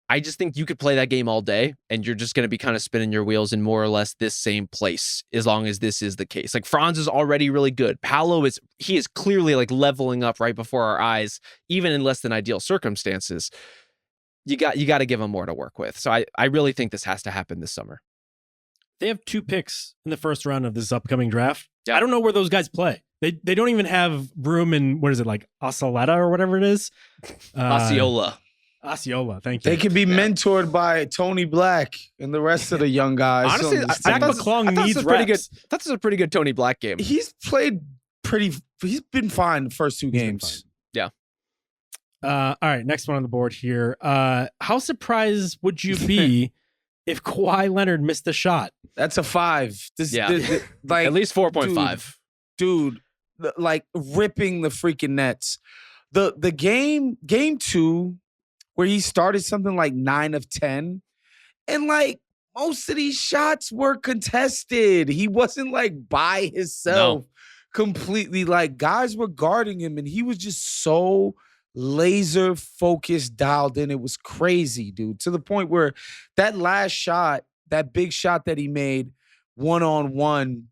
I just think you could play that game all day and you're just going to be kind of spinning your wheels in more or less this same place as long as this is the case. Like Franz is already really good. Paolo is clearly like leveling up right before our eyes, even in less than ideal circumstances. You got to give him more to work with. So I really think this has to happen this summer. They have 2 picks in the first round of this upcoming draft. Yeah. I don't know where those guys play. They don't even have room in, what is it, like Osceola or whatever it is? Osceola, thank you. They can be mentored by Tony Black and the rest of the young guys. Honestly, Zach McClung needs reps. That's a pretty good Tony Black game. He's been fine the first 2 games. Yeah. All right, next one on the board here. How surprised would you be if Kawhi Leonard missed the shot? That's a 5. Like at least 4.5. Dude, like ripping the freaking Nets. The game 2 where he started something like 9 of 10, and like most of these shots were contested. He wasn't like by himself completely. Like guys were guarding him, and he was just so laser focused, dialed in. It was crazy, dude, to the point where that last shot, that big shot that he made 1-on-1,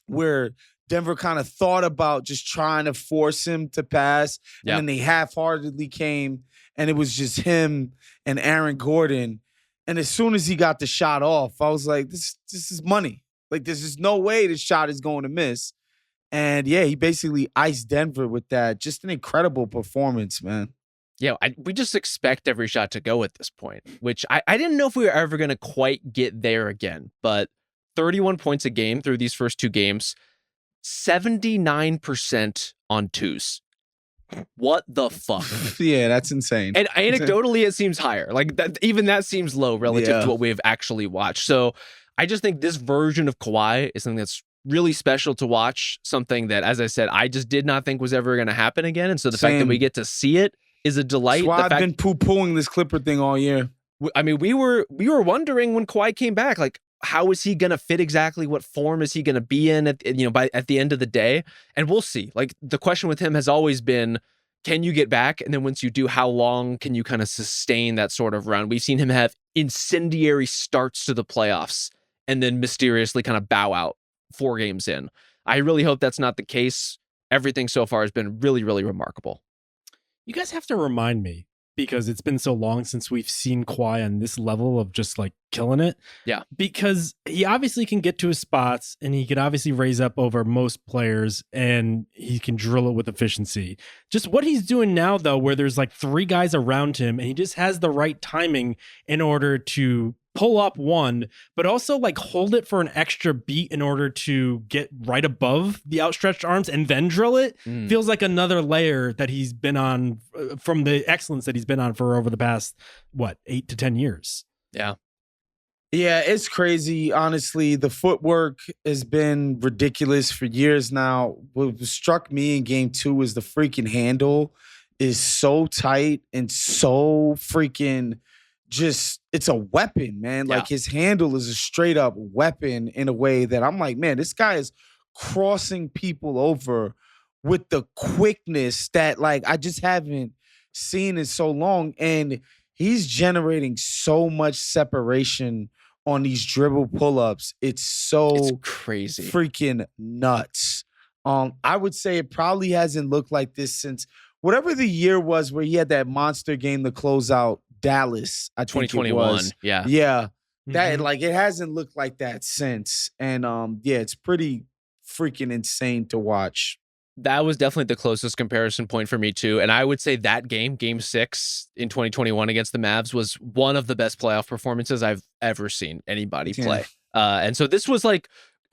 where Denver kind of thought about just trying to force him to pass, and then they half-heartedly came, and it was just him and Aaron Gordon. And as soon as he got the shot off, I was like, this is money. Like, there's just no way this shot is going to miss. And yeah, he basically iced Denver with that. Just an incredible performance, man. Yeah, we just expect every shot to go at this point, which I didn't know if we were ever going to quite get there again. But 31 points a game through these first 2 games, 79% on 2s. What the fuck? Yeah, that's insane. And anecdotally, it seems higher. Like even that seems low relative to what we have actually watched. So I just think this version of Kawhi is something that's really special to watch, something that, as I said, I just did not think was ever going to happen again. And so the fact that we get to see it is a delight. That's why I've been poo-pooing this Clipper thing all year. I mean, we were wondering when Kawhi came back, like, how is he going to fit exactly? What form is he going to be in at the end of the day? And we'll see. Like, the question with him has always been, can you get back? And then once you do, how long can you kind of sustain that sort of run? We've seen him have incendiary starts to the playoffs and then mysteriously kind of bow out 4 games in. I really hope that's not the case. Everything so far has been really, really remarkable. You guys have to remind me, because it's been so long since we've seen Kawhi on this level of just like killing it. Yeah. Because he obviously can get to his spots, and he can obviously raise up over most players, and he can drill it with efficiency. Just what he's doing now, though, where there's like 3 guys around him, and he just has the right timing in order to pull up one, but also like hold it for an extra beat in order to get right above the outstretched arms and then drill it. Feels like another layer that he's been on from the excellence that he's been on for over the past, 8 to 10 years. Yeah. Yeah, it's crazy. Honestly, the footwork has been ridiculous for years now. What struck me in game 2 is the freaking handle is so tight and so freaking just, it's a weapon, man. Like his handle is a straight up weapon in a way that I'm like, man, this guy is crossing people over with the quickness that like I just haven't seen in so long. And he's generating so much separation on these dribble pull-ups. It's crazy, freaking nuts. I would say it probably hasn't looked like this since whatever the year was where he had that monster game to close out Dallas, I think 2021. Yeah. That like it hasn't looked like that since. And it's pretty freaking insane to watch. That was definitely the closest comparison point for me too. And I would say that game 6 in 2021 against the Mavs, was one of the best playoff performances I've ever seen anybody play. And so this was like,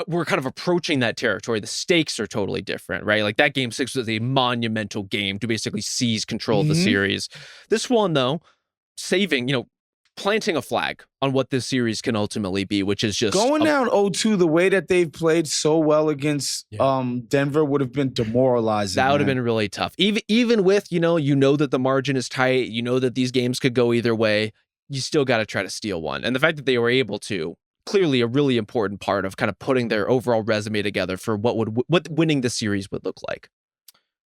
we're kind of approaching that territory. The stakes are totally different, right? Like that game 6 was a monumental game to basically seize control of the series. This one, though, planting a flag on what this series can ultimately be, which is just going down 0-2 the way that they've played so well against Denver would have been demoralizing. That would have been really tough. Even with, you know that the margin is tight, you know that these games could go either way, you still got to try to steal one. And the fact that they were able to, clearly a really important part of kind of putting their overall resume together for what winning the series would look like.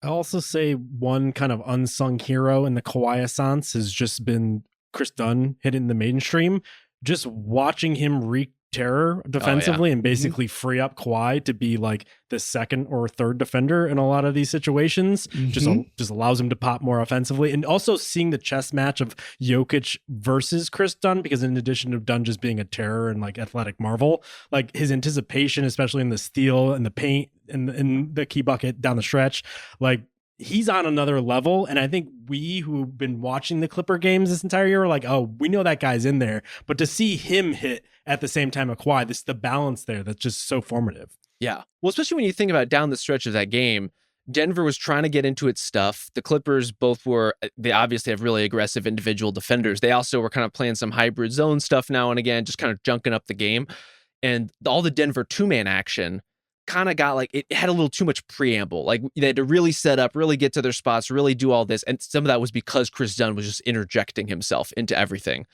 I'll also say one kind of unsung hero in the Kawhi-assance has just been Chris Dunn hitting the mainstream. Just watching him wreak terror defensively and basically free up Kawhi to be like the second or third defender in a lot of these situations just allows him to pop more offensively. And also seeing the chess match of Jokic versus Chris Dunn, because in addition to Dunn just being a terror and like athletic marvel, like his anticipation, especially in the steal and the paint and the key bucket down the stretch, like he's on another level. And I think we who've been watching the Clipper games this entire year are like, oh, we know that guy's in there. But to see him hit at the same time of Kawhi, the balance there that's just so formative. Yeah. Well, especially when you think about down the stretch of that game, Denver was trying to get into its stuff. The Clippers they obviously have really aggressive individual defenders. They also were kind of playing some hybrid zone stuff now and again, just kind of junking up the game. And all the Denver two-man action kind of got like, it had a little too much preamble. Like they had to really set up, really get to their spots, really do all this. And some of that was because Chris Dunn was just interjecting himself into everything.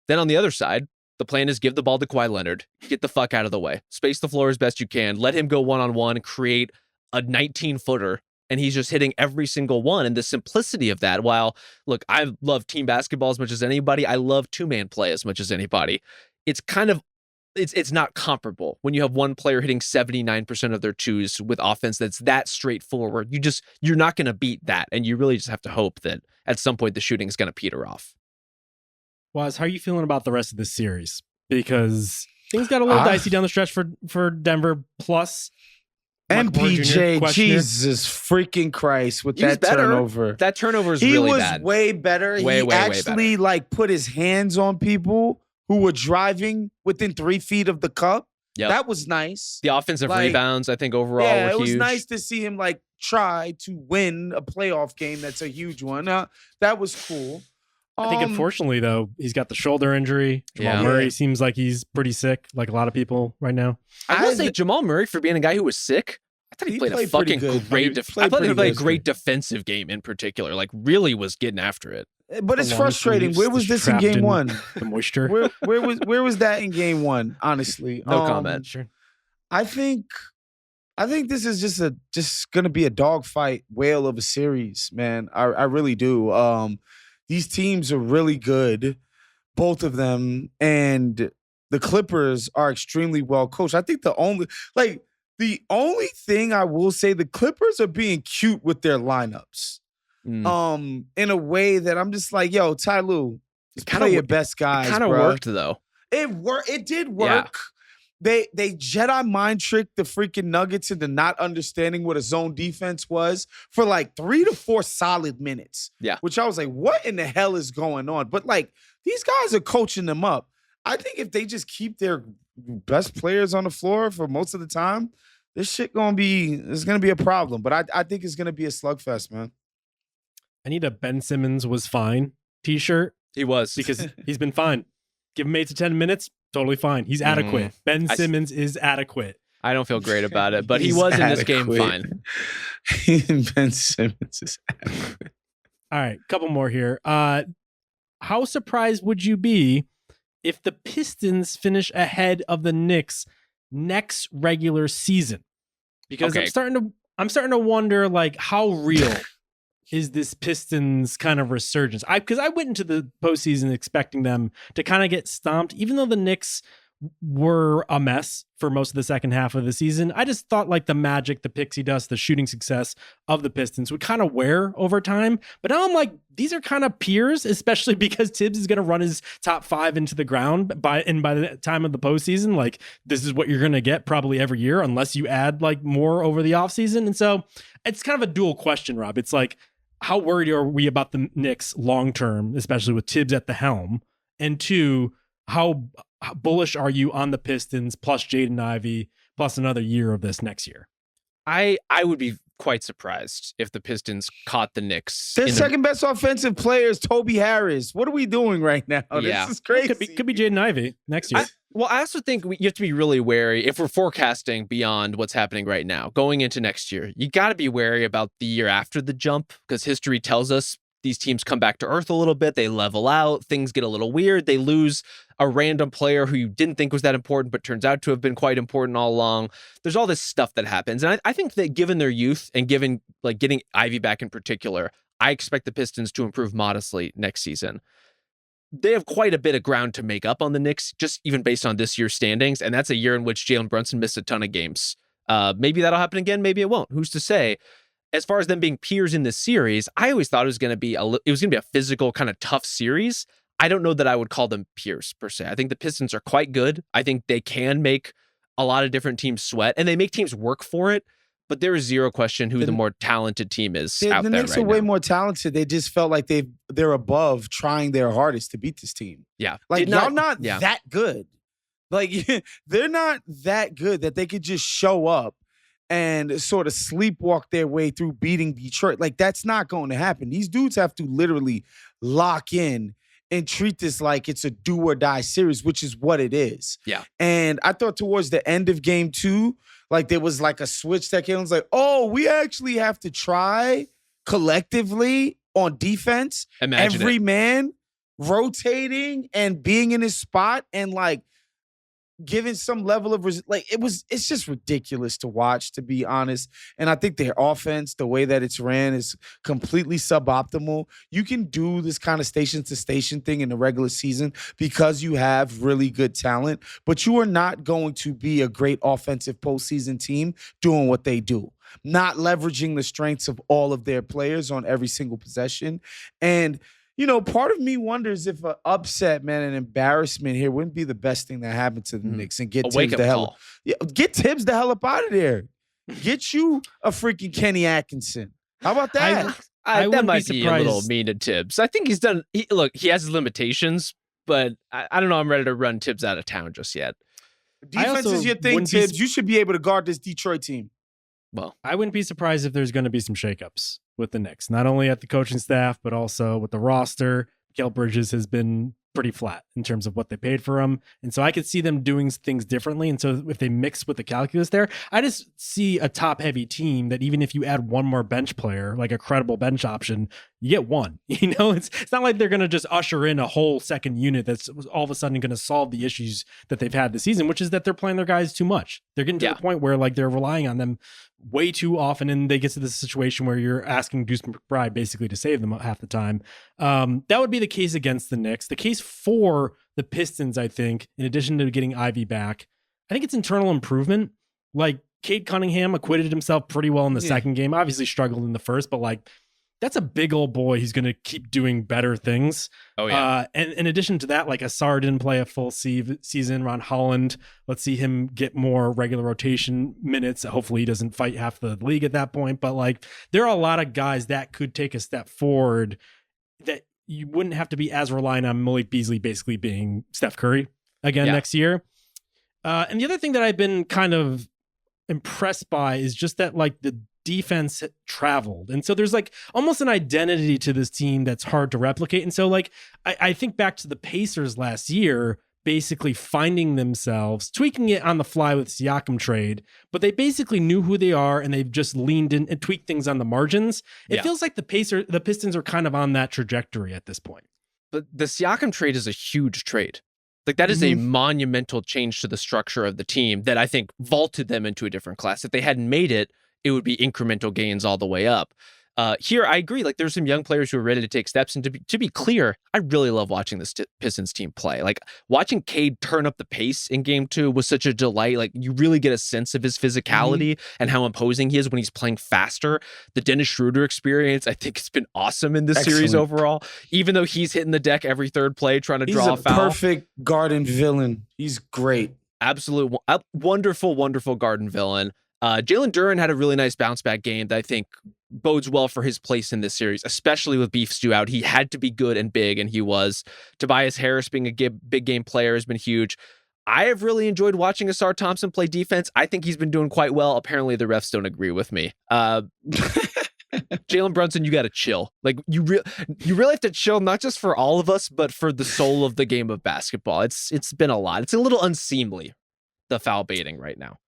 Then on the other side, the plan is give the ball to Kawhi Leonard, get the fuck out of the way, space the floor as best you can, let him go one-on-one, create a 19-footer, and he's just hitting every single one. And the simplicity of that, while, look, I love team basketball as much as anybody, I love two-man play as much as anybody, it's kind of, it's not comparable when you have one player hitting 79% of their twos with offense that's that straightforward. You're not going to beat that, and you really just have to hope that at some point the shooting is going to peter off. Waz, how are you feeling about the rest of this series? Because things got a little dicey down the stretch for Denver. Plus, MPJ, Jesus freaking Christ, with that turnover. That turnover is really bad. He was way better. Way actually better. Like put his hands on people who were driving within 3 feet of the cup. Yep. That was nice. The offensive rebounds, I think, overall were huge. It was nice to see him like try to win a playoff game. That's a huge one. That was cool. I think unfortunately, though, he's got the shoulder injury. Jamal Murray seems like he's pretty sick, like a lot of people right now. I will say Jamal Murray, for being a guy who was sick, I thought he played a fucking great I thought he played a great defensive game in particular. Like, really was getting after it. But it's frustrating. Where was this in game one? The moisture. Where was that in game one? Honestly, no comment. Sure. I think this is just gonna be a dogfight whale of a series, man. I really do. These teams are really good, both of them, and the Clippers are extremely well coached. I think the only thing I will say, the Clippers are being cute with their lineups. In a way that I'm just like, yo, Ty Lue, play your best guys. It kind of worked though. It did work. They Jedi mind tricked the freaking Nuggets into not understanding what a zone defense was for like 3 to 4 solid minutes. Yeah. Which I was like, what in the hell is going on? But like, these guys are coaching them up. I think if they just keep their best players on the floor for most of the time, this shit gonna be a problem. But I think it's gonna be a slugfest, man. I need a Ben Simmons was fine t-shirt. He was. Because he's been fine. Give him 8 to 10 minutes. Totally fine. He's adequate. Ben Simmons is adequate. I don't feel great about it, but he was in this game fine. Ben Simmons is adequate. All right, couple more here. How surprised would you be if the Pistons finish ahead of the Knicks next regular season? Because I'm starting to wonder, like, how real is this Pistons kind of resurgence? Because I went into the postseason expecting them to kind of get stomped, even though the Knicks were a mess for most of the second half of the season. I just thought like the magic, the pixie dust, the shooting success of the Pistons would kind of wear over time. But now I'm like, these are kind of peers, especially because Tibbs is going to run his top 5 into the ground by the time of the postseason. Like, this is what you're going to get probably every year, unless you add like more over the offseason. And so it's kind of a dual question, Rob. It's like, how worried are we about the Knicks long term, especially with Tibbs at the helm? And 2, how bullish are you on the Pistons plus Jaden Ivey plus another year of this next year. I would be quite surprised if the Pistons caught the Knicks. Their second best offensive player is Toby Harris. What are we doing right now? Yeah. This is crazy. Could be Jaden Ivey next year. I also think you have to be really wary if we're forecasting beyond what's happening right now, going into next year. You got to be wary about the year after the jump, because history tells us these teams come back to earth a little bit. They level out. Things get a little weird. They lose a random player who you didn't think was that important, but turns out to have been quite important all along. There's all this stuff that happens. And I think that given their youth and given like getting Ivy back in particular, I expect the Pistons to improve modestly next season. They have quite a bit of ground to make up on the Knicks, just even based on this year's standings. And that's a year in which Jalen Brunson missed a ton of games. Maybe that'll happen again. Maybe it won't. Who's to say? As far as them being peers in this series, I always thought it was going to be a physical, kind of tough series. I don't know that I would call them peers per se. I think the Pistons are quite good. I think they can make a lot of different teams sweat, and they make teams work for it. But there is zero question who the more talented team is out there. The Knicks are way more talented. They just felt like they're above trying their hardest to beat this team. Yeah, like y'all not that good. Like they're not that good that they could just show up and sort of sleepwalk their way through beating Detroit. Like, that's not going to happen. These dudes have to literally lock in and treat this like it's a do or die series, which is what it is. Yeah. And I thought towards the end of game 2, like there was like a switch that came. I was like, oh, we actually have to try collectively on defense. Imagine every man rotating and being in his spot and like giving some level of it's just ridiculous to watch, to be honest. And I think their offense, the way that it's ran, is completely suboptimal. You can do this kind of station to station thing in the regular season because you have really good talent, but you are not going to be a great offensive postseason team doing what they do, not leveraging the strengths of all of their players on every single possession. And you know, part of me wonders if an upset, man, an embarrassment here wouldn't be the best thing that happened to the Knicks and get Tibbs the hell. Yeah, get Tibbs the hell up out of there. Get you a freaking Kenny Atkinson. How about that? That might be a little mean to Tibbs. I think he's done. Look, he has his limitations, but I don't know. I'm ready to run Tibbs out of town just yet. Defense is your thing, Tibbs. You should be able to guard this Detroit team. Well, I wouldn't be surprised if there's going to be some shakeups with the Knicks, not only at the coaching staff, but also with the roster. Mikal Bridges has been pretty flat in terms of what they paid for him. And so I could see them doing things differently. And so if they mix with the calculus there, I just see a top heavy team that even if you add one more bench player, like a credible bench option, you get one. You know, it's not like they're going to just usher in a whole second unit that's all of a sudden going to solve the issues that they've had this season, which is that they're playing their guys too much. They're getting to the point where like they're relying on them way too often, and they get to this situation where you're asking Deuce McBride basically to save them half the time. That would be the case against the Knicks. The case for the Pistons, I think, in addition to getting Ivy back, I think it's internal improvement. Like Cade Cunningham acquitted himself pretty well in the second game, obviously struggled in the first, but like that's a big old boy. He's going to keep doing better things. Oh, yeah. And in addition to that, like Asar didn't play a full season. Ron Holland, let's see him get more regular rotation minutes. Hopefully he doesn't fight half the league at that point. But like there are a lot of guys that could take a step forward that you wouldn't have to be as reliant on Malik Beasley basically being Steph Curry again next year. And the other thing that I've been kind of impressed by is just that like the defense traveled. And so there's like almost an identity to this team that's hard to replicate. And so like, I think back to the Pacers last year, basically finding themselves, tweaking it on the fly with Siakam trade, but they basically knew who they are and they've just leaned in and tweaked things on the margins. It feels like the Pistons are kind of on that trajectory at this point. But the Siakam trade is a huge trade. Like that is a monumental change to the structure of the team that I think vaulted them into a different class. If they hadn't made it, it would be incremental gains all the way up. Here, I agree. Like there's some young players who are ready to take steps. And to be clear, I really love watching this Pistons team play. Like watching Cade turn up the pace in game 2 was such a delight. Like you really get a sense of his physicality and how imposing he is when he's playing faster. The Dennis Schroeder experience, I think it's been awesome in this series overall, even though he's hitting the deck every third play trying to draw a foul. He's a perfect garden villain. He's great. Absolute wonderful, wonderful garden villain. Jalen Duren had a really nice bounce back game that I think bodes well for his place in this series, especially with Beef Stew out. He had to be good and big, and he was. Tobias Harris being a big game player has been huge. I have really enjoyed watching Asar Thompson play defense. I think he's been doing quite well. Apparently, the refs don't agree with me. Jalen Brunson, you got to chill. Like you really have to chill, not just for all of us, but for the soul of the game of basketball. It's been a lot. It's a little unseemly, the foul baiting right now.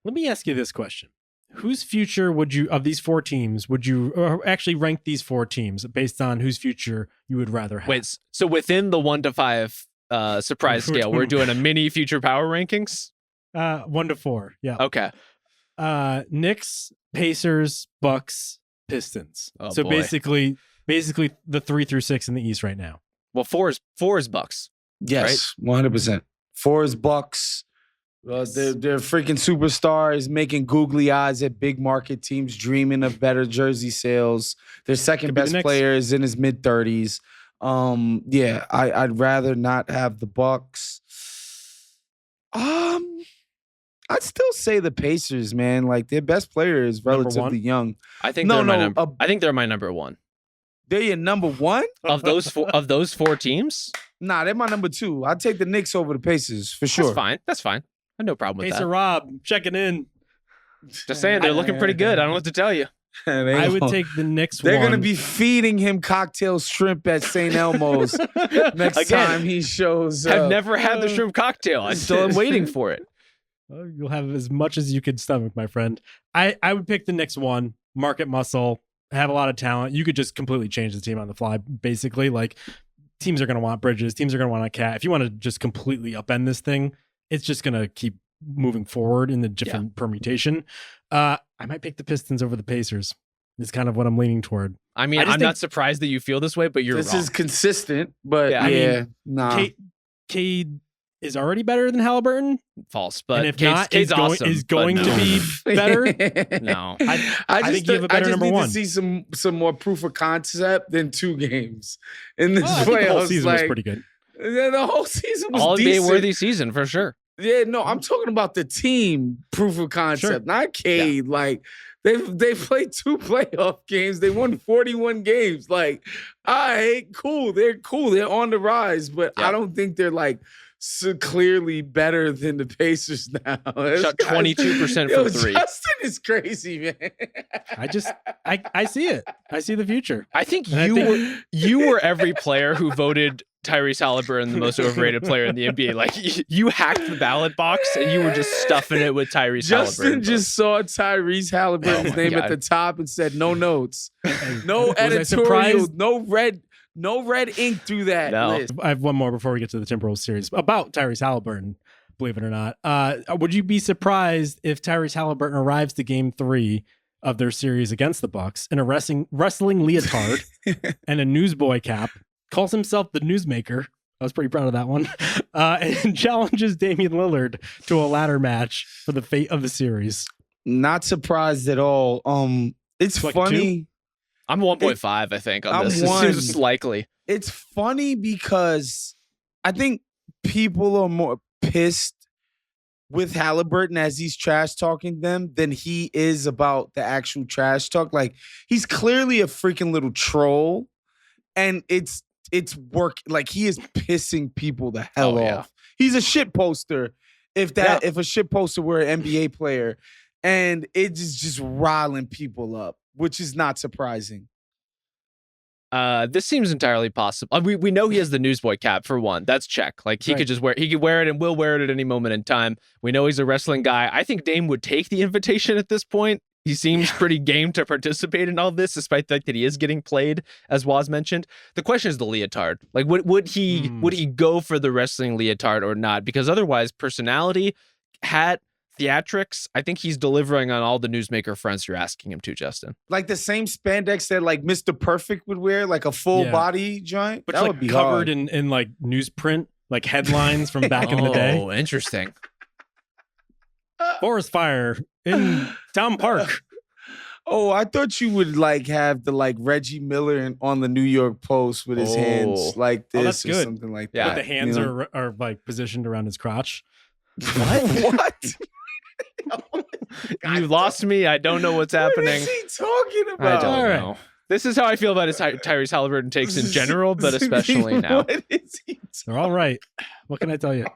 Let me ask you this question. Whose future would you, of these 4 teams, would you actually rank these 4 teams based on whose future you would rather have? Wait, so within the 1 to 5 surprise scale, we're doing a mini future power rankings? 1 to 4. Yeah. Okay. Knicks, Pacers, Bucks, Pistons. Oh, so boy. basically the 3 through 6 in the East right now. Well, 4 is Bucks. Yes, 100%. 4 is Bucks. They're freaking superstars making googly eyes at big market teams, dreaming of better jersey sales. Their second best player is in his mid-30s. Yeah, I'd rather not have the Bucks. I'd still say the Pacers, man. Like their best player is relatively young. I think I think they're my number 1. They're your number 1 of those 4 teams. Nah, they're my number 2. I'd take the Knicks over the Pacers for sure. That's fine. I have no problem with Pacer that. Rob checking in. Just saying, they're looking pretty good. I don't know what to tell you. I would take the Knicks. They're going to be feeding him cocktail shrimp at St. Elmo's next time he shows up. I've never had the shrimp cocktail. I still am waiting for it. Well, you'll have as much as you could stomach, my friend. I would pick the Knicks 1. Market muscle, have a lot of talent. You could just completely change the team on the fly, basically. Like, teams are going to want Bridges. Teams are going to want a Cat. If you want to just completely upend this thing, it's just going to keep moving forward in the different permutation. I might pick the Pistons over the Pacers. It's kind of what I'm leaning toward. I mean, I'm not surprised that you feel this way, but you're wrong. This is consistent, but nah. Cade is already better than Halliburton. False, but and if not, is going to be better. No, I think you have a better number 1. I just need to see some more proof of concept than 2 games in this playoffs. The whole season was pretty good. Yeah, the whole season was all decent. NBA worthy season for sure. Yeah, no, I'm talking about the team proof of concept, not Cade. Yeah. Like they played 2 playoff games. They won 41 games. Like, all right, cool. They're cool. They're on the rise, but I don't think they're like so clearly better than the Pacers now. Shot 22% from 3. Justin is crazy, man. I see it. I see the future. I think you were every player who voted Tyrese Halliburton the most overrated player in the NBA. Like you hacked the ballot box and you were just stuffing it with Tyrese Halliburton. Justin just saw Tyrese Halliburton's name at the top and said no notes, no editorial, no red ink through that list. I have one more before we get to the Timberwolves series about Tyrese Halliburton. Believe it or not, would you be surprised if Tyrese Halliburton arrives to Game 3 of their series against the Bucks in a wrestling leotard and a newsboy cap? Calls himself the newsmaker. I was pretty proud of that one. And challenges Damian Lillard to a ladder match for the fate of the series. Not surprised at all. It's like funny. 2? I'm 1.5, I think, on this. It seems likely. It's funny because I think people are more pissed with Halliburton as he's trash talking them than he is about the actual trash talk. Like, he's clearly a freaking little troll, and it's work. Like, he is pissing people the hell off. He's a shit poster. If a shit poster were an NBA player, and it is just riling people up, which is not surprising. This seems entirely possible. We know he has the newsboy cap for one. That's check. Like he could just wear it and will wear it at any moment in time. We know he's a wrestling guy. I think Dame would take the invitation at this point. He seems pretty game to participate in all this, despite the fact that he is getting played, as Woz mentioned. The question is the leotard. Like, would he go for the wrestling leotard or not? Because otherwise, personality, hat, theatrics, I think he's delivering on all the newsmaker fronts you're asking him to, Justin. Like the same spandex that like Mr. Perfect would wear, like a full body joint. But that would be covered in like newsprint, like headlines from back in the day. Oh, interesting. Forest fire in Town Park. Oh, I thought you would like have the like Reggie Miller on the New York Post with his hands like this or something like that. But the hands are like positioned around his crotch. What? You lost me. I don't know what's happening. What is he talking about? I don't know. This is how I feel about his Tyrese Halliburton takes in general, but especially now. They're all right. What can I tell you?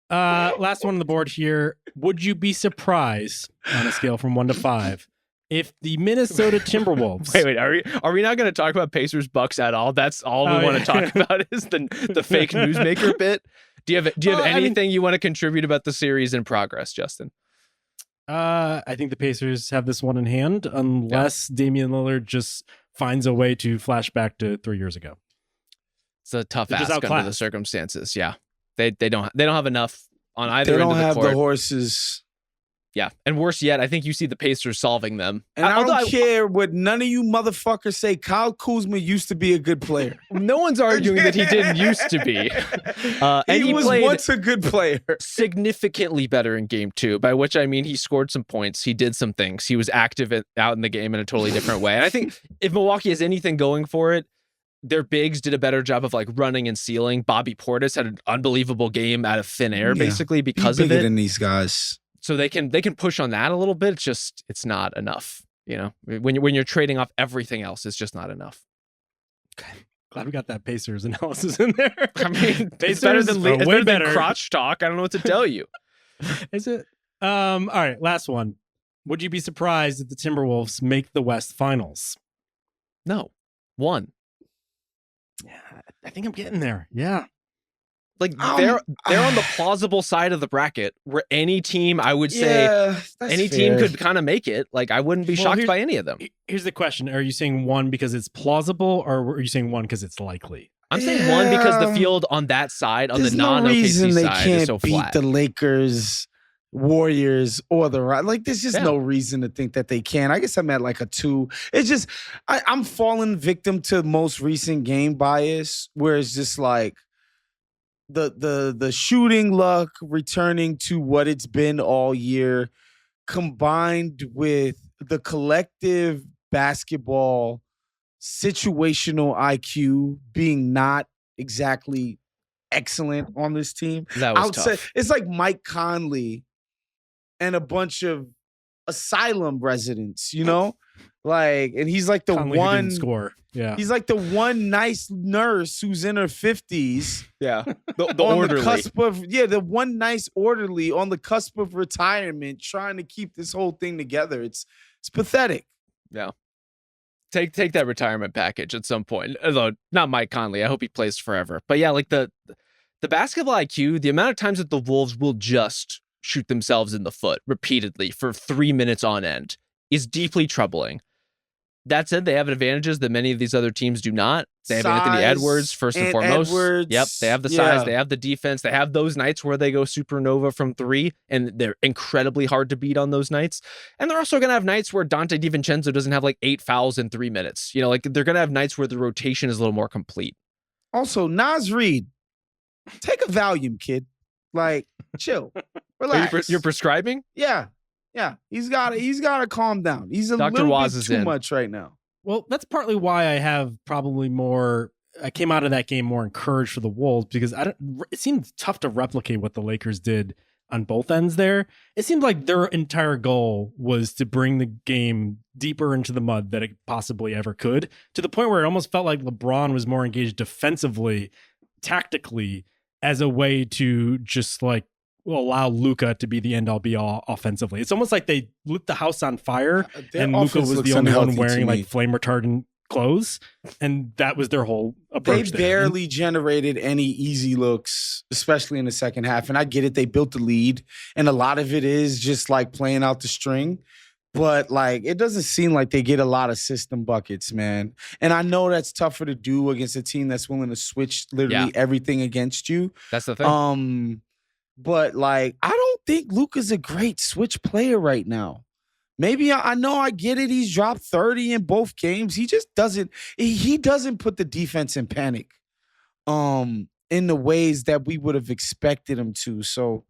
Last one on the board here. Would you be surprised on a scale from 1 to 5 if the Minnesota Timberwolves? Wait. Are we not going to talk about Pacers Bucks at all? That's all we want to talk about is the fake newsmaker bit. Do you have anything you want to contribute about the series in progress, Justin? I think the Pacers have this one in hand, unless Damian Lillard just finds a way to flash back to 3 years ago. It's a tough ask under the circumstances. Yeah, they don't have enough on either end of the court. They don't have the horses. Yeah, and worse yet, I think you see the Pacers solving them. And I don't care what none of you motherfuckers say. Kyle Kuzma used to be a good player. No one's arguing that he didn't used to be. And he was once a good player. Significantly better in game 2, by which I mean he scored some points. He did some things. He was active out in the game in a totally different way. And I think if Milwaukee has anything going for it, their bigs did a better job of like running and sealing. Bobby Portis had an unbelievable game out of thin air, basically, because of it. Than these guys. So they can push on that a little bit. It's not enough. You know, when you're trading off everything else, it's just not enough. Okay. Glad we got that Pacers analysis in there. I mean, it's better than crotch talk. I don't know what to tell you. Is it? All right, last one. Would you be surprised if the Timberwolves make the West Finals? No. 1. Yeah, I think I'm getting there. Yeah. Like they're on the plausible side of the bracket where any team, I would say, team could kind of make it. Like I wouldn't be shocked by any of them. Here's the question: are you saying 1 because it's plausible, or are you saying 1 because it's likely? I'm saying 1 because the field on that side, on the non-OKC side, is so flat. They can't beat the Lakers, Warriors, or the Rockets. Like there's just no reason to think that they can. I guess I'm at like a 2. It's just I'm falling victim to most recent game bias, where it's just like. The shooting luck returning to what it's been all year, combined with the collective basketball situational IQ being not exactly excellent on this team. That was tough. Say it's like Mike Conley and a bunch of asylum residents, you know? Like, and he's like the Conley one didn't score. Yeah. He's like the one nice nurse who's in her 50s. Yeah. The on orderly. The cusp of, the one nice orderly on the cusp of retirement trying to keep this whole thing together. It's pathetic. Yeah. Take that retirement package at some point. Although not Mike Conley. I hope he plays forever. But yeah, like the basketball IQ, the amount of times that the Wolves will just shoot themselves in the foot repeatedly for 3 minutes on end is deeply troubling. That said, they have advantages that many of these other teams do not. They have Anthony Edwards, first and foremost. Yep, they have the size, they have the defense, they have those nights where they go supernova from 3, and they're incredibly hard to beat on those nights. And they're also going to have nights where Dante DiVincenzo doesn't have like 8 fouls in 3 minutes. You know, like they're going to have nights where the rotation is a little more complete. Also, Naz Reid, take a Valium, kid. Like, chill, relax. You're prescribing? Yeah. Yeah, he's got to calm down. He's a Dr. little Waz bit too much right now. Well, that's partly why I have probably more. I came out of that game more encouraged for the Wolves because it seemed tough to replicate what the Lakers did on both ends there. It seemed like their entire goal was to bring the game deeper into the mud that it possibly ever could, to the point where it almost felt like LeBron was more engaged defensively, tactically, as a way to just like allow Luka to be the end-all be-all offensively. It's almost like they lit the house on fire and Luka was the only one wearing like flame retardant clothes, and that was their whole approach. They barely generated any easy looks, especially in the second half. And I get it, they built the lead, and a lot of it is just like playing out the string. But like, it doesn't seem like they get a lot of system buckets, man. And I know that's tougher to do against a team that's willing to switch literally everything against you. That's the thing. But like, I don't think Luka's a great switch player right now. Maybe I know I get it. He's dropped 30 in both games. He just doesn't. He doesn't put the defense in panic, in the ways that we would have expected him to. So,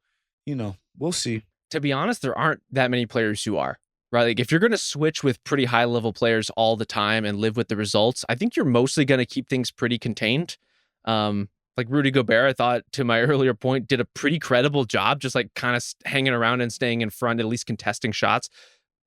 we'll see. To be honest, there aren't that many players who are. Right? Like if you're going to switch with pretty high level players all the time and live with the results, I think you're mostly going to keep things pretty contained. Like Rudy Gobert, I thought, to my earlier point, did a pretty credible job just like kind of hanging around and staying in front, at least contesting shots.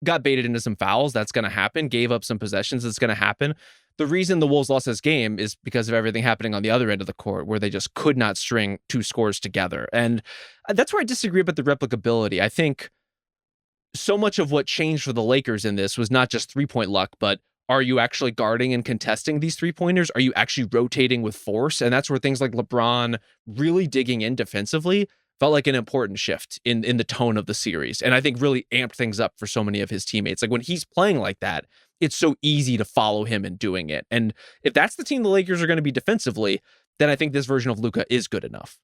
Got baited into some fouls. That's going to happen. Gave up some possessions. That's going to happen. The reason the Wolves lost this game is because of everything happening on the other end of the court, where they just could not string two scores together. And that's where I disagree about the replicability. I think so much of what changed for the Lakers in this was not just 3-point luck, but are you actually guarding and contesting these 3-pointers? Are you actually rotating with force? And that's where things like LeBron really digging in defensively felt like an important shift in the tone of the series. And I think really amped things up for so many of his teammates. Like when he's playing like that, it's so easy to follow him in doing it. And if that's the team the Lakers are going to be defensively, then I think this version of Luka is good enough.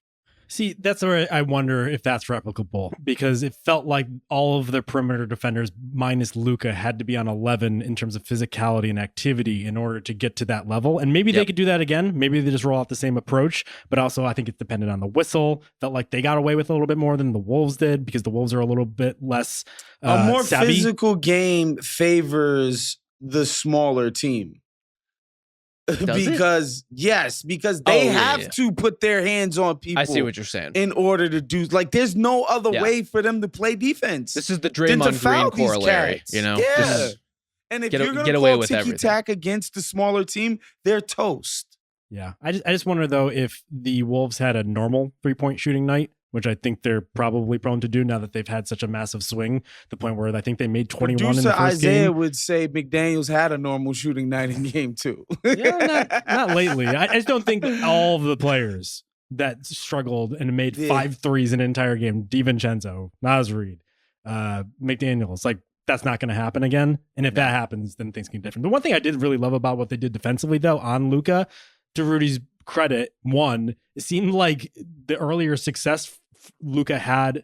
See, that's where I wonder if that's replicable, because it felt like all of the perimeter defenders minus Luka had to be on 11 in terms of physicality and activity in order to get to that level. And maybe they could do that again. Maybe they just roll out the same approach, but also I think it's dependent on the whistle. Felt like they got away with a little bit more than the Wolves did, because the Wolves are a little bit less a more savvy. Physical game favors the smaller team. Because they have to put their hands on people. I see what you're saying. In order to do, like, there's no other way for them to play defense. This is the Draymond Green corollary, you know? Yeah. And if you're going to call ticky-tack against the smaller team, they're toast. Yeah. I just wonder, though, if the Wolves had a normal 3-point shooting night, which I think they're probably prone to do now that they've had such a massive swing, the point where I think they made 21 in the first Isaiah game. would say McDaniels had a normal shooting night in game 2. Yeah, not lately. I just don't think that all of the players that struggled and made 5 threes in an entire game, DiVincenzo, Naz Reid, McDaniels, like, that's not going to happen again. And if that happens, then things can get different. The one thing I did really love about what they did defensively, though, on Luka, to Rudy's credit, one, it seemed like the earlier success Luka had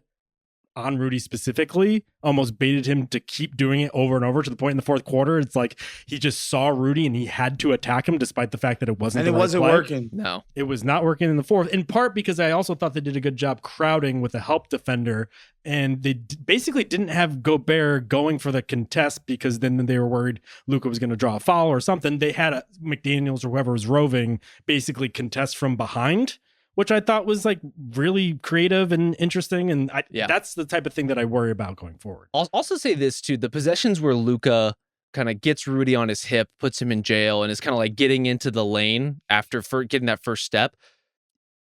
on Rudy specifically almost baited him to keep doing it over and over, to the point in the fourth quarter it's like he just saw Rudy and he had to attack him despite the fact that it wasn't working. No, it was not working in the fourth, in part because I also thought they did a good job crowding with a help defender, and they basically didn't have Gobert going for the contest, because then they were worried Luka was going to draw a foul or something. They had McDaniels or whoever was roving basically contest from behind, which I thought was like really creative and interesting. And that's the type of thing that I worry about going forward. I'll also say this too: the possessions where Luka kind of gets Rudy on his hip, puts him in jail, and is kind of like getting into the lane after getting that first step.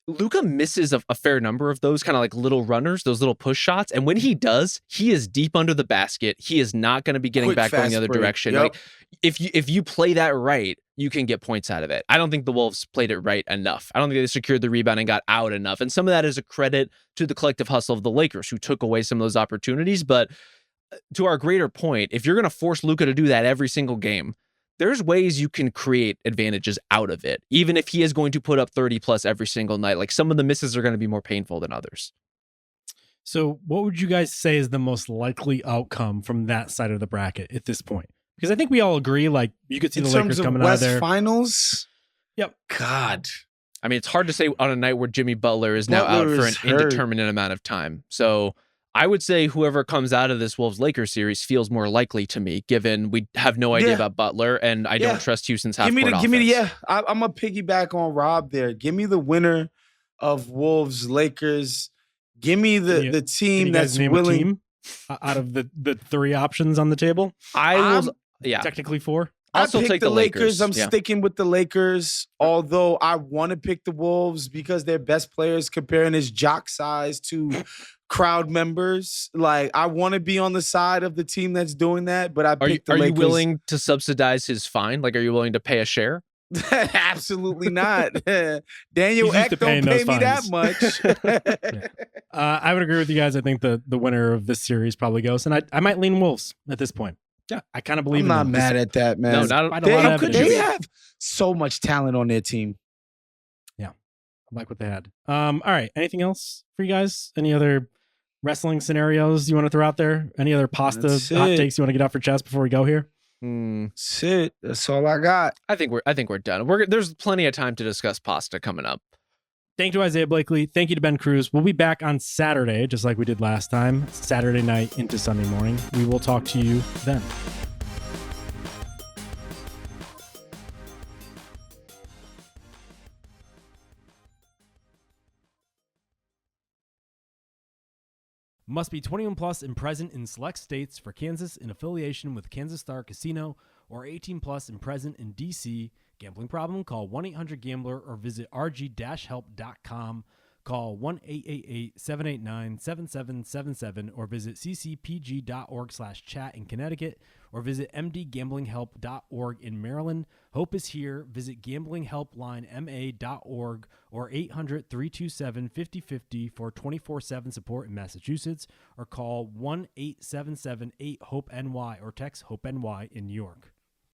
Luka misses a fair number of those kind of like little runners, those little push shots. And when he does, he is deep under the basket. He is not going to be getting back going the other direction. Yep. Like, if you play that right, you can get points out of it. I don't think the Wolves played it right enough. I don't think they secured the rebound and got out enough. And some of that is a credit to the collective hustle of the Lakers, who took away some of those opportunities. But to our greater point, if you're going to force Luka to do that every single game, there's ways you can create advantages out of it, even if he is going to put up 30 plus every single night. Like, some of the misses are going to be more painful than others. So what would you guys say is the most likely outcome from that side of the bracket at this point? Because I think we all agree, like, you could see the Lakers coming out of there. Finals? Yep. God. I mean, it's hard to say on a night where Jimmy Butler is now out for an indeterminate amount of time. So I would say whoever comes out of this Wolves-Lakers series feels more likely to me, given we have no idea about Butler, and I don't trust Houston's half-court offense. I'm going to piggyback on Rob there. Give me the winner of Wolves-Lakers. Give me the team that's willing. Team out of the 3 options on the table? Technically 4. I'll still take the Lakers. I'm sticking with the Lakers, although I want to pick the Wolves because their best players comparing his jock size to crowd members. Like, I want to be on the side of the team that's doing that, but I picked the Lakers. Are you willing to subsidize his fine? Like, are you willing to pay a share? Absolutely not. Daniel Ek don't pay me that much. I would agree with you guys. I think the winner of this series probably goes, and I might lean Wolves at this point. Yeah, I kind of believe. I'm not mad at that, man. No, they have so much talent on their team. Yeah, I like what they had. All right. Anything else for you guys? Any other wrestling scenarios you want to throw out there? Any other pasta hot takes you want to get out for chest before we go here? That's it. That's all I got. I think we're done. There's plenty of time to discuss pasta coming up. Thank you to Isaiah Blakely. Thank you to Ben Cruz. We'll be back on Saturday, just like we did last time. Saturday night into Sunday morning. We will talk to you then. Must be 21 plus and present in select states for Kansas in affiliation with Kansas Star Casino or 18 plus and present in DC. Gambling problem? Call 1-800-GAMBLER or visit rg-help.com. Call 1-888-789-7777 or visit ccpg.org/chat in Connecticut or visit mdgamblinghelp.org in Maryland. Hope is here. Visit gamblinghelplinema.org or 800-327-5050 for 24/7 support in Massachusetts or call 1-877-8-HOPE-NY or text HOPE-NY in New York.